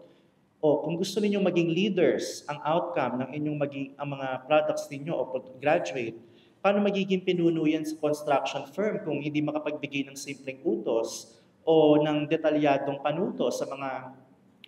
S5: O kung gusto ninyong maging leaders, ang outcome ng inyong ang mga products ninyo o graduate, paano magiging pinuno yan sa construction firm kung hindi makapagbigay ng simpleng utos o ng detalyadong panuto sa mga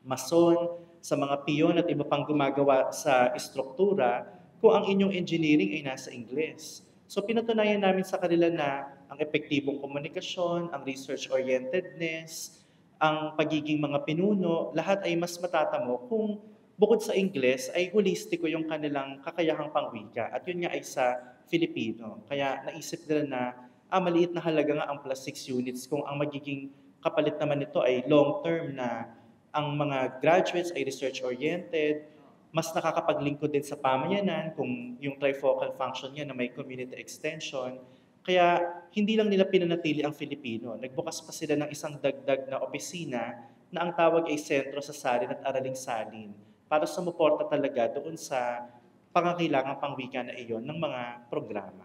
S5: mason, sa mga piyon at iba pang gumagawa sa istruktura kung ang inyong engineering ay nasa English. So pinatunayan namin sa kanila na ang epektibong komunikasyon, ang research-orientedness, ang pagiging mga pinuno, lahat ay mas matatamo kung bukod sa Ingles ay holistiko yung kanilang kakayahang pangwika. At yun nga ay sa Filipino. Kaya naisip nila na maliit na halaga nga ang plus 6 units kung ang magiging kapalit naman nito ay long-term na ang mga graduates ay research-oriented, mas nakakapaglingkod din sa pamayanan kung yung trifocal function niya na may community extension. Kaya hindi lang nila pinanatili ang Filipino. Nagbukas pa sila ng isang dagdag na opisina na ang tawag ay Sentro sa Salin at Araling Salin para sumuporta talaga doon sa pangangailangang pangwika na iyon ng mga programa.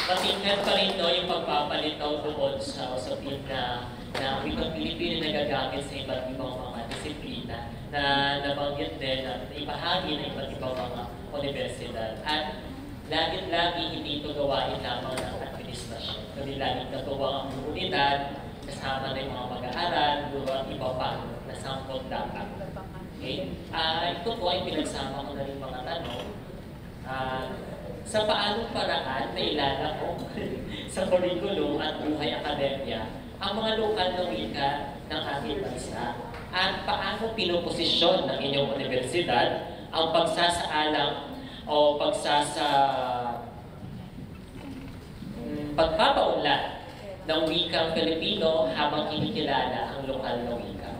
S2: Matingkan pa rin yung pagpapalitaw doon sa usapin na wikang Pilipino nagagamit sa iba't ibang mga disiplina na nabanggit din na ibahagi ng iba't ibang mga universidad. At laging-lagi hindi ito gawain lamang ng administrasyon. Kundi laging katuwang ang komunidad, kasama na yung mga mag-aaral, at iba pa na sampot dapat. Okay? Ito po ay pinagsama ko na rin mga tanong. Sa paanong paraan na ilalako sa curriculum at buhay akademya ang mga lokal na wika ng ating bansa at paano pinoposisyon ng inyong universidad ang pagsasaalang o pagpapaunlad ng wikang Filipino habang kinikilala ang lokal na wika.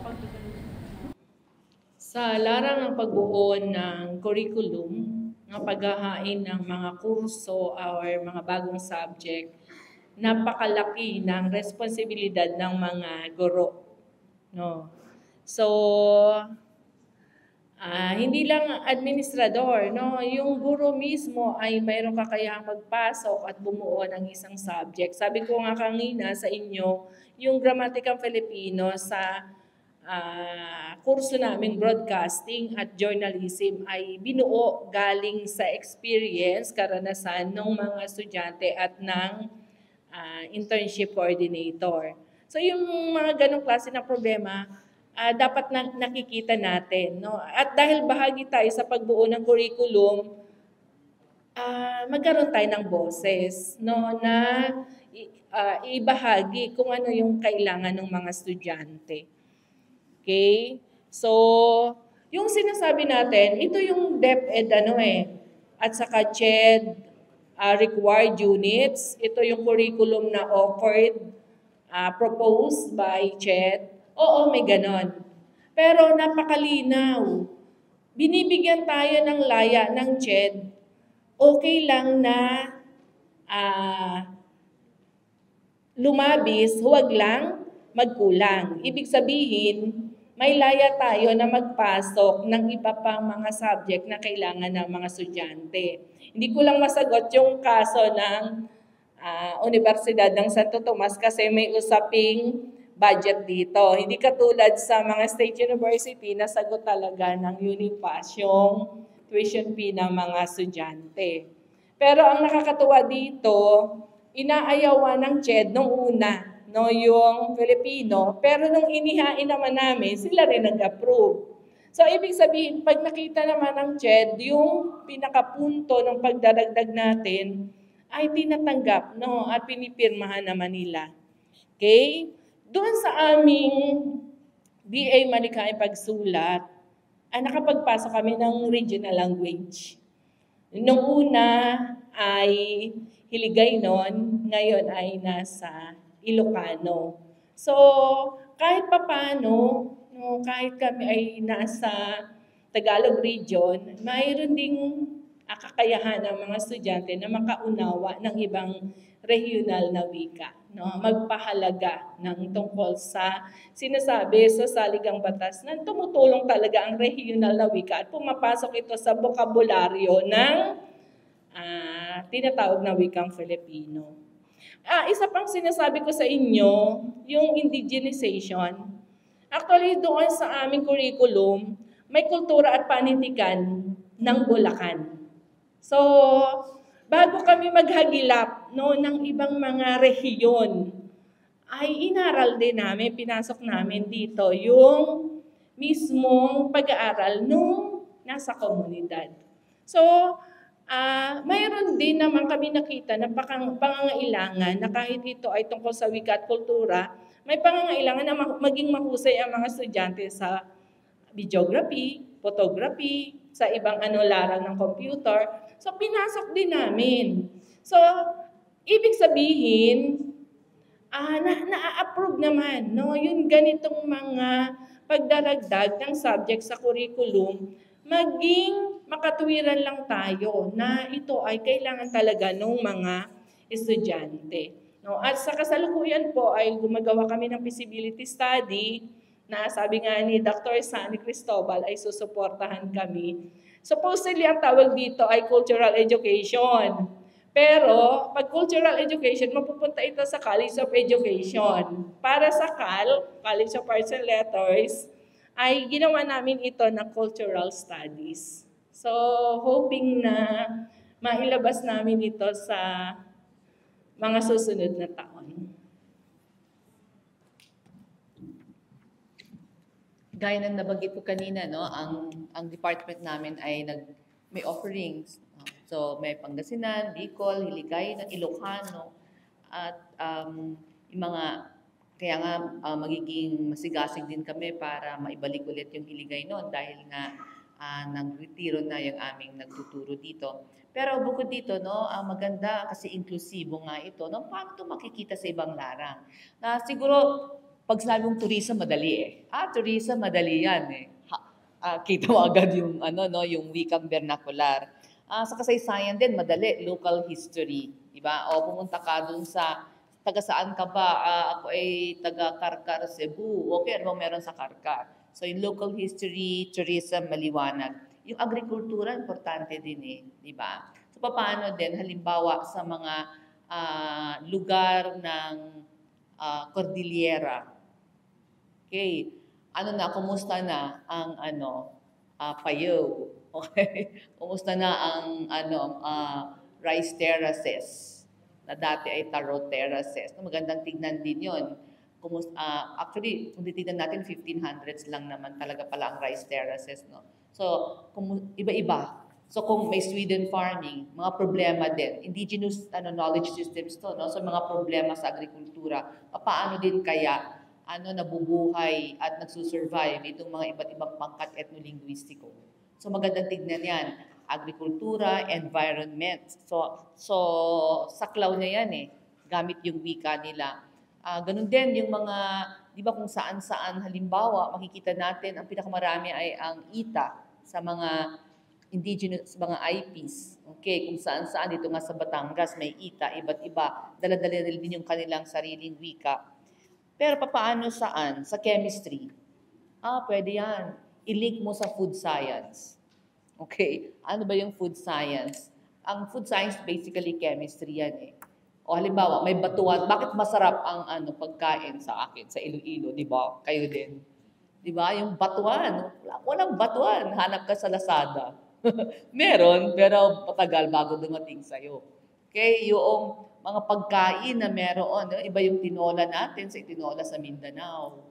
S4: Sa larang ng pagbuo ng curriculum, ng paghahain ng mga kurso or mga bagong subject, napakalaki ng responsibilidad ng mga guro. No? So, hindi lang administrador, no? Yung guro mismo ay mayroong kakayahang magpasok at bumuo ng isang subject. Sabi ko nga kanina sa inyo, yung Gramatikang Filipino sa kurso namin broadcasting at journalism ay binuo galing sa experience, karanasan ng mga estudyante at ng internship coordinator. So yung mga ganong klase ng problema, dapat nakikita natin. No? At dahil bahagi tayo sa pagbuo ng curriculum, magkaroon tayo ng boses, no, na ibahagi kung ano yung kailangan ng mga estudyante. Okay? So, yung sinasabi natin, ito yung DepEd at saka CHED required units. Ito yung curriculum na offered, proposed by CHED. Oo, may ganon. Pero napakalinaw. Binibigyan tayo ng laya ng CHED. Okay lang na lumabis, huwag lang magkulang. Ibig sabihin, may laya tayo na magpasok ng iba pang mga subject na kailangan ng mga estudyante. Hindi ko lang masagot yung kaso ng Universidad ng Santo Tomas kasi may usaping budget dito. Hindi katulad sa mga state university na sagot talaga ng Unipass yung tuition fee ng mga estudyante. Pero ang nakakatuwa dito, inaayawan ng CHED nung una, no, yung Filipino, pero nung inihain naman namin, sila rin nag-approve. So, ibig sabihin, pag nakita naman ng CHED, yung pinakapunto ng pagdaragdag natin ay tinatanggap, no, at pinipirmahan naman nila. Okay? Doon sa aming BA Malikhaing Pagsulat, nakapagpasok kami ng regional language. Nung una ay Hiligaynon, ngayon ay nasa Ilocano. So, kahit papano, no, kahit kami ay nasa Tagalog region, mayroon ding kakayahan ng mga estudyante na makaunawa ng ibang regional na wika. No, magpahalaga ng tungkol sa sinasabi sa saligang batas na tumutulong talaga ang regional na wika at pumapasok ito sa bokabularyo ng tinatawag na wikang Filipino. Isa pang sinasabi ko sa inyo, yung indigenization. Actually, doon sa aming curriculum, may kultura at panitikan ng Bulacan. So, bago kami maghagilap ng ibang mga rehiyon, ay inaral din namin, pinasok namin dito yung mismong pag-aaral nung nasa komunidad. So, mayroon din naman kami nakita na pangangailangan na kahit ito ay tungkol sa wika at kultura, may pangangailangan na maging mahusay ang mga estudyante sa videography, photography, sa ibang larang ng computer. So, pinasok din namin. So, ibig sabihin, na-approve naman, no? Yung ganitong mga pagdaragdag ng subject sa curriculum, maging makatuwiran lang tayo na ito ay kailangan talaga ng mga estudyante. No? At sa kasalukuyan po ay gumagawa kami ng feasibility study na sabi nga ni Dr. Sunny Cristobal ay susuportahan kami. Supposedly, ang tawag dito ay cultural education. Pero, pag cultural education, mapupunta ito sa College of Education. Para sa College of Arts and Letters, ay ginawa namin ito na cultural studies. So, hoping na mailabas namin ito sa mga susunod na taon.
S3: Gaya ng nabanggit ko kanina, no, ang department namin ay may offerings. So may Pangasinan, Bicol, Hiligaynon, Ilocano at yung mga kaya nga magiging masigasig din kami para maibalik ulit yung Hiligaynon dahil nga nag-retiro na yung aming nagtuturo dito. Pero bukod dito, no, ang maganda kasi inklusibo nga ito, no, paano ito makikita sa ibang larang? Na siguro pag sabi mong tourism, madali tourism, madali yan Kita mo agad yung yung wikang vernacular. Sa kasaysayan din, madali, local history, di ba? O pumunta ka dun sa, taga saan ka ba? Ako ay taga Karkar, Cebu. Okay, ano bang meron sa Karkar? So yung local history, tourism, maliwanag. Yung agrikultura, importante din eh, di ba? So paano din, halimbawa sa mga lugar ng Cordillera. Okay, ano na, kumusta na ang payo? Okay, kumusta na ang rice terraces na dati ay taro terraces. Magandang tignan din 'yon. Actually, kung titignan natin 1500s lang naman talaga pala ang rice terraces, no. So, iba-iba. So kung may Sweden farming, mga problema din, indigenous knowledge systems to, no? So mga problema sa agrikultura, paano din kaya nabubuhay at nagsusurvive itong mga iba't ibang pangkat etnolinguistiko. So magandang tignan yan. Agrikultura, environment. So saklaw na yan eh. Gamit yung wika nila. Ganun din yung mga, di ba kung saan-saan, halimbawa, makikita natin, ang pinakamarami ay ang ita sa mga indigenous, mga IPs. Okay, kung saan-saan, dito nga sa Batangas, may ita, iba't iba. Dala-dala din yung kanilang sariling wika. Pero paano saan? Sa chemistry. Pwede yan. I-link mo sa food science. Okay, ano ba yung food science? Ang food science basically chemistry yan eh. O halimbawa, may batuan. Bakit masarap ang pagkain sa akin, sa Iloilo, di ba? Kayo din. Di ba? Yung batuan. Walang batuan. Hanap ka sa Lazada. Meron, pero patagal bago dumating sa'yo. Okay, yung mga pagkain na meron, iba yung tinola natin sa tinola sa Mindanao.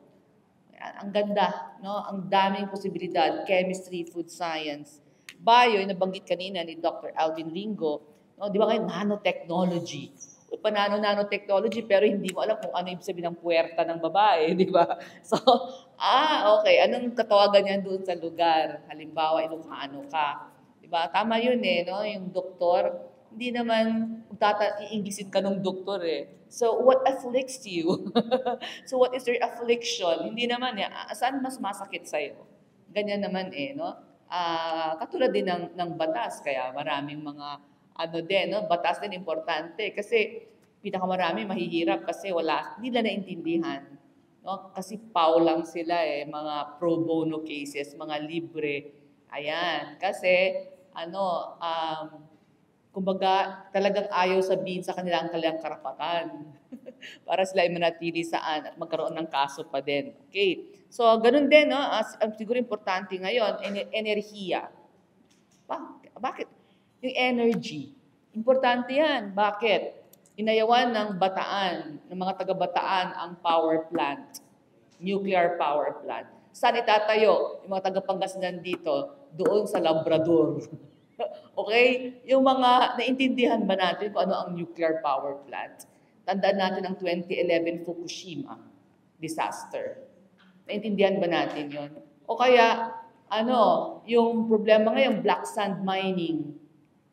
S3: Ang ganda, no? Ang daming posibilidad, chemistry, food science. Bio, yung nabanggit kanina ni Dr. Alvin Ringo, no? Di ba kayo, nanotechnology. Nanotechnology, pero hindi mo alam kung ano ibig sabihin ng puwerta ng babae, di ba? So, okay, anong katawagan niyan doon sa lugar? Halimbawa, Ilocano ka. Di ba? Tama yun eh, no? Yung doktor, hindi naman iinggisin ka ng doktor eh. So, what afflicts you? So, what is your affliction? Hindi naman eh. Saan mas masakit sa'yo? Ganyan naman eh, no? Katulad din ng batas. Kaya maraming mga, no? Batas din importante. Kasi, pinakamarami mahihirap kasi hindi na naintindihan. No? Kasi pau lang sila eh. Mga pro bono cases, mga libre. Ayan. Kasi, kumbaga, talagang ayaw sabihin sa kanila ang kanilang karapatan para sila ay manatili saan at magkaroon ng kaso pa din. Okay. So, ganun din, no? Siguro importante ngayon, enerhiya. Bakit? Yung energy. Importante yan. Bakit? Inayawan ng Bataan, ng mga taga-Bataan, ang power plant. Nuclear power plant. Saan itatayo? Yung mga taga-Pangasinan dito, doon sa Labrador. Okay? Yung mga, naintindihan ba natin kung ano ang nuclear power plant? Tandaan natin ang 2011 Fukushima disaster. Naintindihan ba natin yon? O kaya, yung problema ngayon, black sand mining.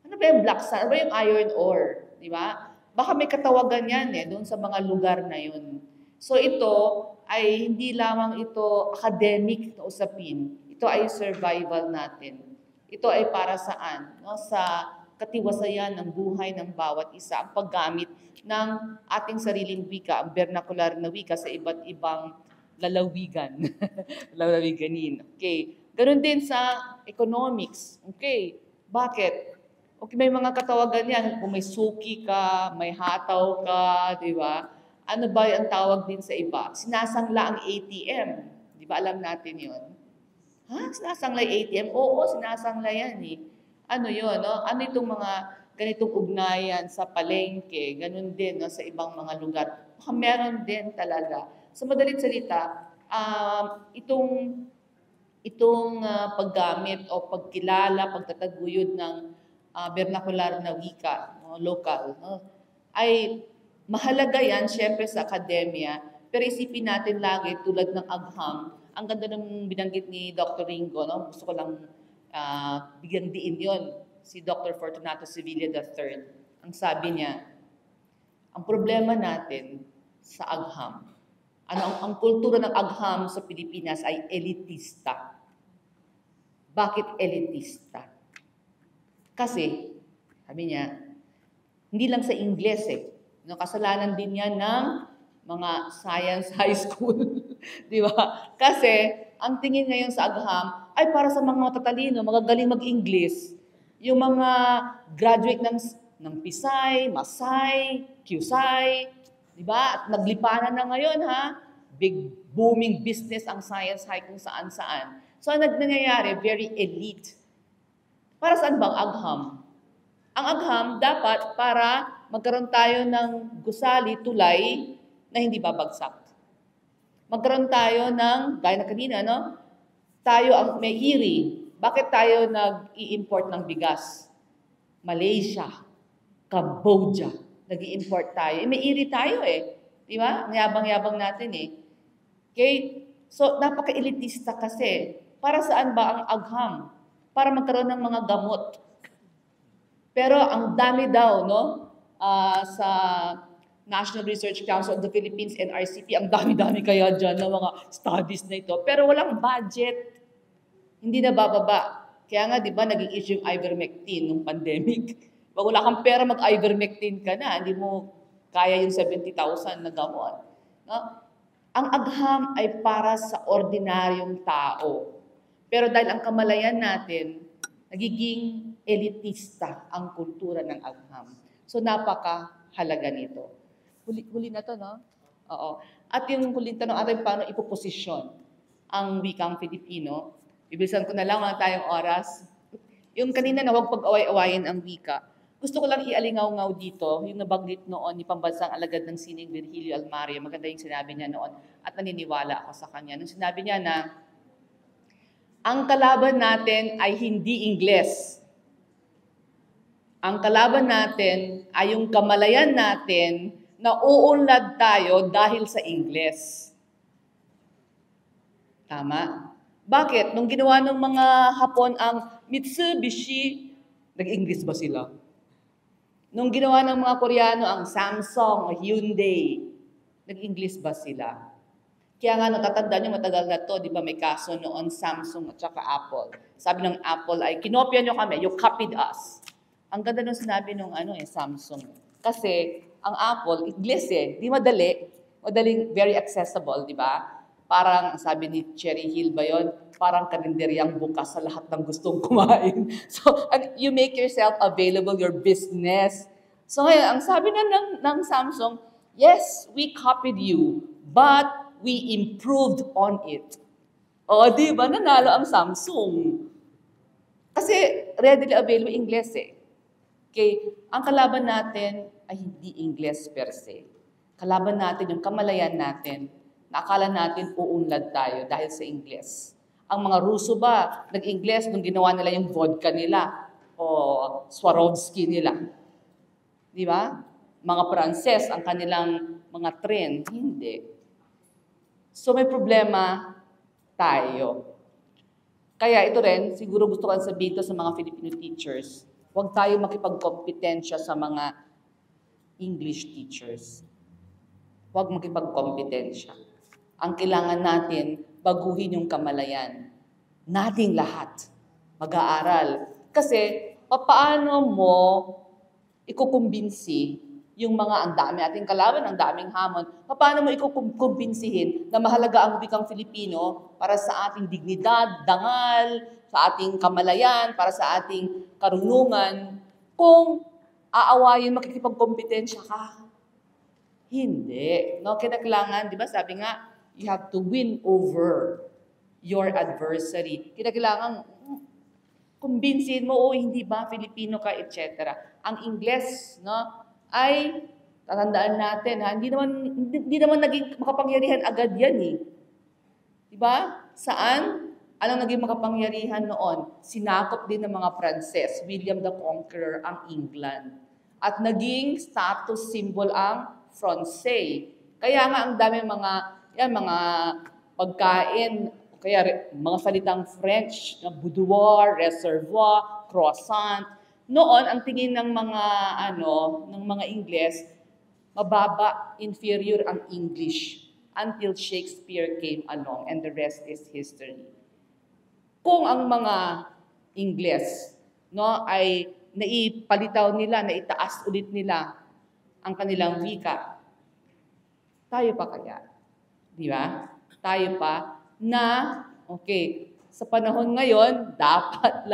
S3: Ano ba yung black sand? Ano ba yung iron ore? Di ba? Baka may katawagan yan doon sa mga lugar na yun. So ito ay hindi lamang ito academic na usapin. Ito ay survival natin. Ito ay para saan? No? Sa katiwasayan ng buhay ng bawat isa, ang paggamit ng ating sariling wika, ang vernacular na wika sa iba't ibang lalawigan. Lalawiganin. Okay. Ganon din sa economics. Okay. Bakit? Okay, may mga katawagan yan. Kung may suki ka, may hataw ka, di ba? Ano ba ang tawag din sa iba? Sinasangla ang ATM. Di ba alam natin yon? Sinasanglay ATM? Oo, sinasanglay yan eh. Ano yun, no? Ano itong mga ganitong ugnayan sa palengke, ganun din no, sa ibang mga lugar. Meron din talaga. Sa madalit salita, itong paggamit o pagkilala, pagtataguyod ng vernacular na wika, no, local, no, ay mahalaga yan, syempre sa akademya, pero isipin natin lagi tulad ng agham. Ang ganda ng binanggit ni Dr. Ringo, no? Gusto ko lang bigyan diin yon. Si Dr. Fortunato Sevilla III. Ang sabi niya, ang problema natin sa agham, ang kultura ng agham sa Pilipinas ay elitista. Bakit elitista? Kasi, sabi niya, hindi lang sa Ingles eh. No, kasalanan din yan ng mga science high school. Di ba? Kasi, ang tingin ngayon sa agham ay para sa mga matatalino, magagaling mag-English. Yung mga graduate ng Pisay, Masay, QSI, di ba? At naglipanan na ngayon, ha? Big booming business ang science high kung saan-saan. So, ang nangyayari, very elite. Para saan bang agham? Ang agham dapat para magkaroon tayo ng gusali, tulay, na hindi babagsak. Magkaroon tayo ng, gaya na kanina, no? Tayo ang may iri. Bakit tayo nag-i-import ng bigas? Malaysia, Cambodia, nag-i-import tayo. May iri tayo eh. Di ba? Ang yabang-yabang natin eh. Okay? So, napaka-elitista kasi. Para saan ba ang agham? Para magkaroon ng mga gamot. Pero ang dami daw, no? Sa National Research Council of the Philippines, NRCP, ang dami-dami kaya dyan ng mga studies na ito. Pero walang budget. Hindi na bababa. Kaya nga, di ba, naging issue yung ivermectin nung pandemic. Pag wala kang pera, mag-ivermectin ka na. Hindi mo kaya yung 70,000 na gamot. No? Ang agham ay para sa ordinaryong tao. Pero dahil ang kamalayan natin, nagiging elitista ang kultura ng agham. So, napakahalaga nito. Huli na to, no? Oo. At yung huling tanong, paano ipoposisyon ang wikang Filipino? Bibilisan ko na lang, wala tayong oras. Yung kanina na huwag pag-away-awayin ang wika. Gusto ko lang ialingaw-ngaw dito, yung nabanggit noon ni Pambansang Alagad ng Sining Virgilio Almario. Maganda yung sinabi niya noon at naniniwala ako sa kanya. Nung sinabi niya na, ang kalaban natin ay hindi Ingles. Ang kalaban natin ay yung kamalayan natin na uunlad tayo dahil sa Ingles. Tama? Bakit? Nung ginawa ng mga Hapon ang Mitsubishi, nag-English ba sila? Nung ginawa ng mga Koreano ang Samsung, Hyundai, nag-English ba sila? Kaya nga, natatandaan nyo, matagal na to, di ba may kaso noon Samsung at saka Apple. Sabi ng Apple ay, kinopya nyo kami, you copied us. Ang ganda nung sinabi nung Samsung. Kasi, ang Apple, English eh, di madali. Madaling, very accessible, di ba? Parang, sabi ni Cherry Hill ba yun? Parang kalendaryang bukas sa lahat ng gustong kumain. So, you make yourself available, your business. So ngayon, ang sabi na ng Samsung, yes, we copied you, but we improved on it. O, di ba? Nanalo ang Samsung. Kasi readily available English eh. Okay, ang kalaban natin ay hindi English per se. Kalaban natin yung kamalayan natin. Nakala natin uunlad tayo dahil sa English. Ang mga Ruso ba, nag-English nung ginawa nila yung vodka nila o Swarovski nila. Di ba? Mga Pranses, ang kanilang mga tren. Hindi. So may problema tayo. Kaya ito rin, siguro gusto ko sabihin ito sa mga Filipino teachers. Huwag tayo makipagkompetensya sa mga English teachers. Huwag makipagkompetensya. Ang kailangan natin, baguhin yung kamalayan. Nating lahat mag-aaral. Kasi, paano mo ikukumbinsi yung mga ang dami ating kalaban, ang daming hamon, paano mo ikukumbinsihin na mahalaga ang wikang Filipino para sa ating dignidad, dangal, sa ating kamalayan, para sa ating karunungan, kung aawayin, makikipagkompetensya ka? Hindi. No? Kinakailangan, di ba, sabi nga, you have to win over your adversary. Kinakailangan, kumbinsin mo, hindi ba, Filipino ka, etc. Ang Ingles, no, ay, tatandaan natin, ha, hindi naman naging makapangyarihan agad yan, eh. Di ba? Saan? Anong naging makapangyarihan noon? Sinakop din ng mga Pranses, William the Conqueror, ang England. At naging status symbol ang Francais. Kaya nga ang dami mga pagkain, kaya mga salitang French, na boudoir, reservoir, croissant. Noon, ang tingin ng mga Ingles, mababa, inferior ang English until Shakespeare came along and the rest is history. Kung ang mga Ingles, no, ay naipalitaw nila, naitaas ulit nila ang kanilang wika. Tayo pa kaya? Di ba? Tayo pa na, okay, sa panahon ngayon, dapat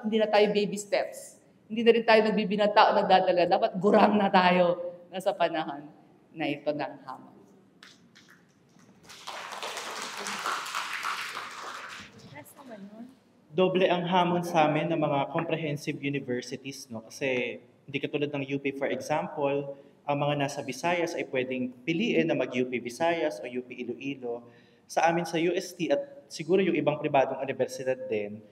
S3: hindi na tayo baby steps. Hindi na rin tayo nagbibinata o nagdadala. Dapat gurang na tayo na sa panahon na ito ng hamon.
S5: Doble ang hamon sa amin ng mga comprehensive universities, no? Kasi hindi katulad ng UP, for example, ang mga nasa Visayas ay pwedeng piliin na mag-UP Visayas o UP Iloilo. Sa amin sa UST at siguro yung ibang pribadong universidad din,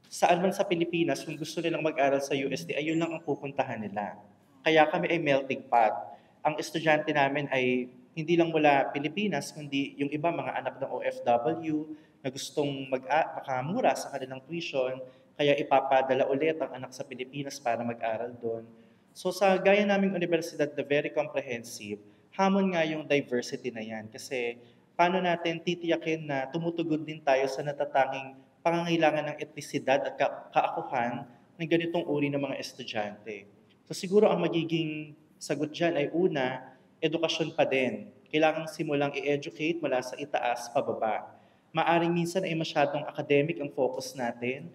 S5: saan man sa Pilipinas, kung gusto nilang mag-aral sa UST, ayun lang ang pupuntahan nila. Kaya kami ay melting pot. Ang estudyante namin ay hindi lang mula Pilipinas, kundi yung iba mga anak ng OFW na gustong makamura sa kanilang tuition, kaya ipapadala ulit ang anak sa Pilipinas para mag-aral doon. So sa gaya naming universidad na very comprehensive, hamon nga yung diversity na yan. Kasi paano natin titiyakin na tumutugon din tayo sa natatanging pangangailangan ng etnisidad at kaakuhan ng ganitong uri ng mga estudyante. So siguro ang magiging sagot dyan ay una, edukasyon pa din. Kailangang simulang i-educate mula sa itaas pababa. Maaring minsan ay masyadong academic ang focus natin.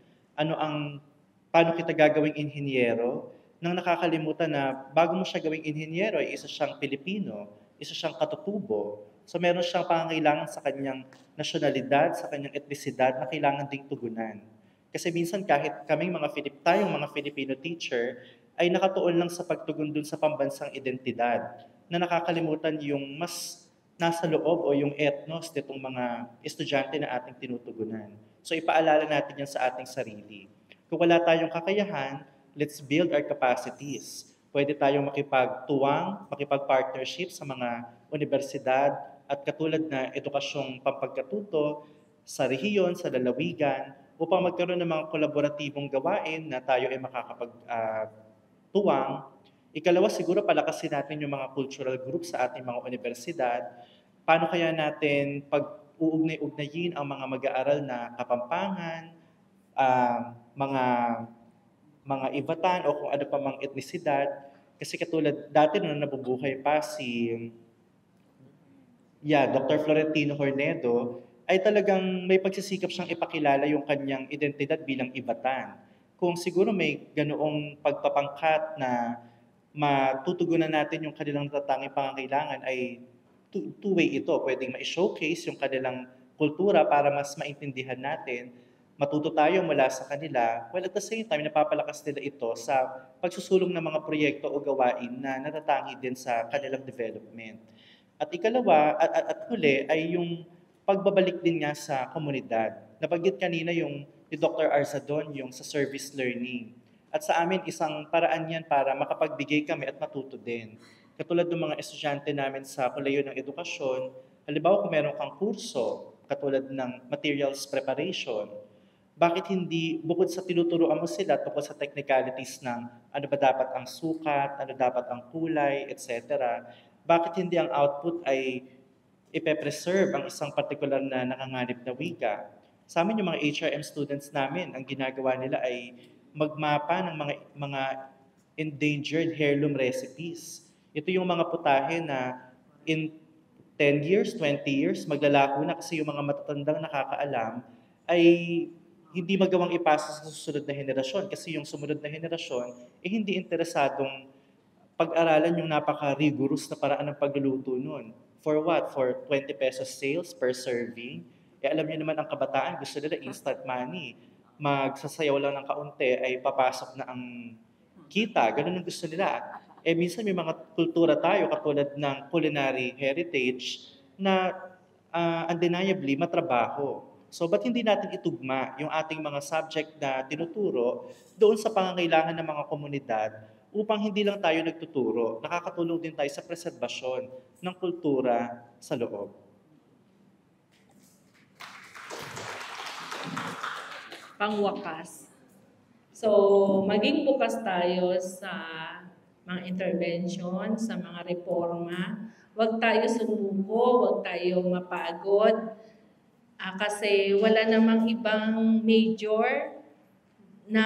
S5: Paano kita gagawing inhinyero? Nang nakakalimutan na bago mo siya gawing inhinyero ay isa siyang Pilipino, isa siyang katutubo. So meron siyang pangangailangan sa kanyang nasyonalidad, sa kanyang etnisidad na kailangan ding tugunan. Kasi minsan kahit tayong mga Filipino teacher, ay nakatuon lang sa pagtugon dun sa pambansang identidad na nakakalimutan yung mas nasa loob o yung ethnos nitong mga estudyante na ating tinutugunan. So ipaalala natin yan sa ating sarili. Kung wala tayong kakayahan, let's build our capacities. Pwede tayong makipag-partnership sa mga universidad at katulad na edukasyong pampagkatuto sa rehiyon, sa lalawigan, upang magkaroon ng mga kolaboratibong gawain na tayo ay makakapagtuwang. Ikalawa, siguro palakasin natin yung mga cultural groups sa ating mga universidad. Paano kaya natin pag-uugnay-ugnayin ang mga mag-aaral na Kapampangan, mga Ivatan o kung ano pa mang etnisidad. Kasi katulad dati nung nabubuhay pa si Dr. Florentino Hornedo, ay talagang may pagsisikap siyang ipakilala yung kanyang identidad bilang Ivatan. Kung siguro may ganoong pagpapangkat na matutugunan natin yung kanilang natatanging pangangailangan ay two-way ito. Pwedeng ma-showcase yung kanilang kultura para mas maintindihan natin. Matuto tayo mula sa kanila. Well, at the same time, napapalakas nila ito sa pagsusulong ng mga proyekto o gawain na natatangi din sa kanilang development. At ikalawa, at huli, ay yung pagbabalik din nga sa komunidad. Nabanggit kanina yung ni Dr. Arzadon, yung sa service learning. At sa amin, isang paraan yan para makapagbigay kami at matuto din. Katulad ng mga estudyante namin sa Kolehiyo ng Edukasyon, halimbawa kung meron kang kurso, katulad ng materials preparation, bakit hindi, bukod sa tinuturuan mo sila tungkol sa technicalities ng ano ba dapat ang sukat, ano dapat ang kulay, etc., bakit hindi ang output ay ipe-preserve ang isang particular na nakanganib na wika? Sa amin, yung mga HRM students namin, ang ginagawa nila ay magmapa ng mga endangered heirloom recipes. Ito yung mga putahe na in 10 years, 20 years, maglalako na kasi yung mga matatandang nakakaalam ay hindi magawang ipasa sa susunod na henerasyon kasi yung sumunod na henerasyon hindi interesadong pag-aralan yung napaka-rigorous na paraan ng pagluluto nun. For what? For 20 pesos sales per serving? Alam niyo naman ang kabataan, gusto nila instant money. Magsasayaw lang ng kaunti ay papasok na ang kita. Ganun ang gusto nila. Minsan may mga kultura tayo katulad ng culinary heritage na undeniably matrabaho. So, ba't hindi natin itugma yung ating mga subject na tinuturo doon sa pangangailangan ng mga komunidad upang hindi lang tayo nagtuturo, nakakatulong din tayo sa preserbasyon ng kultura sa loob.
S4: Pangwakas. So, maging bukas tayo sa mga intervention, sa mga reforma. Huwag tayo sumuko, huwag tayo mapagod. Kasi wala namang ibang major na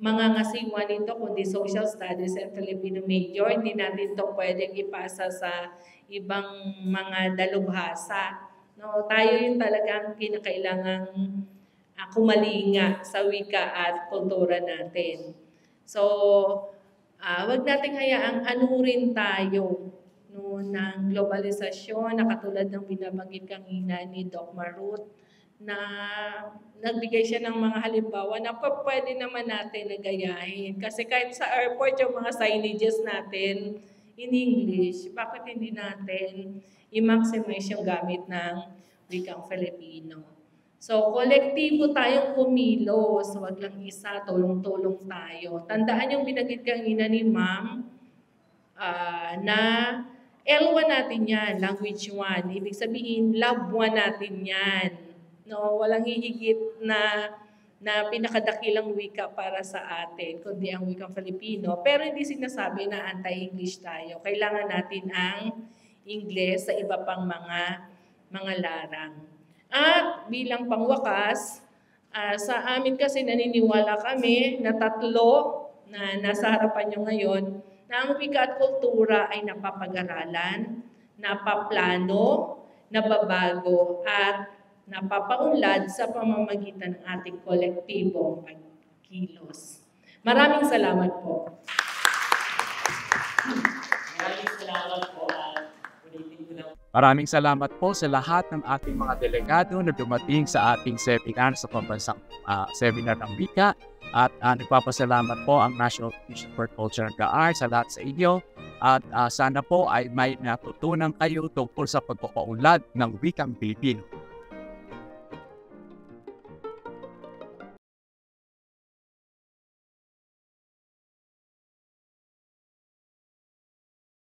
S4: mga ngasiwa nito, kundi social studies and Filipino major. Hindi natin to pwedeng ipasa sa ibang mga dalubhasa. No, tayo yung talagang kinakailangang kumalinga sa wika at kultura natin. So, wag nating hayaang anurin tayo no, ng globalisasyon na katulad ng binabanggit kanina ni Doc Marut, na nagbigay siya ng mga halimbawa na pwede naman natin nagayahin. Kasi kahit sa airport yung mga signages natin in English, bakit hindi natin i-maximize yung gamit ng wikang Filipino? So, kolektibo tayong kumilos, wag lang isa, tulong-tulong tayo. Tandaan yung binanggit kanina ni Ma'am na L1 natin yan, language 1. Ibig sabihin, love 1 natin yan. No, walang hihigit na pinakadakilang wika para sa atin, kundi ang wikang Filipino. Pero hindi sinasabi na anti-English tayo. Kailangan natin ang Ingles sa iba pang mga larang. At bilang pangwakas, sa amin kasi naniniwala kami na tatlo na nasa harapan nyo ngayon, na ang wika at kultura ay napapag-aralan, napaplano, nababago, at napapaunlad sa pamamagitan ng ating kolektibong pagkilos. Maraming salamat po.
S2: Maraming salamat po at ulitin ko lang.
S1: Maraming salamat po sa lahat ng ating mga delegado na dumating sa ating seminar sa pambansang seminar ng wika. At nagpapasalamat po ang National Commission for Culture and the Arts sa lahat sa inyo. At sana po ay may natutunan kayo tungkol sa pagpapaunlad ng wikang Pilipino.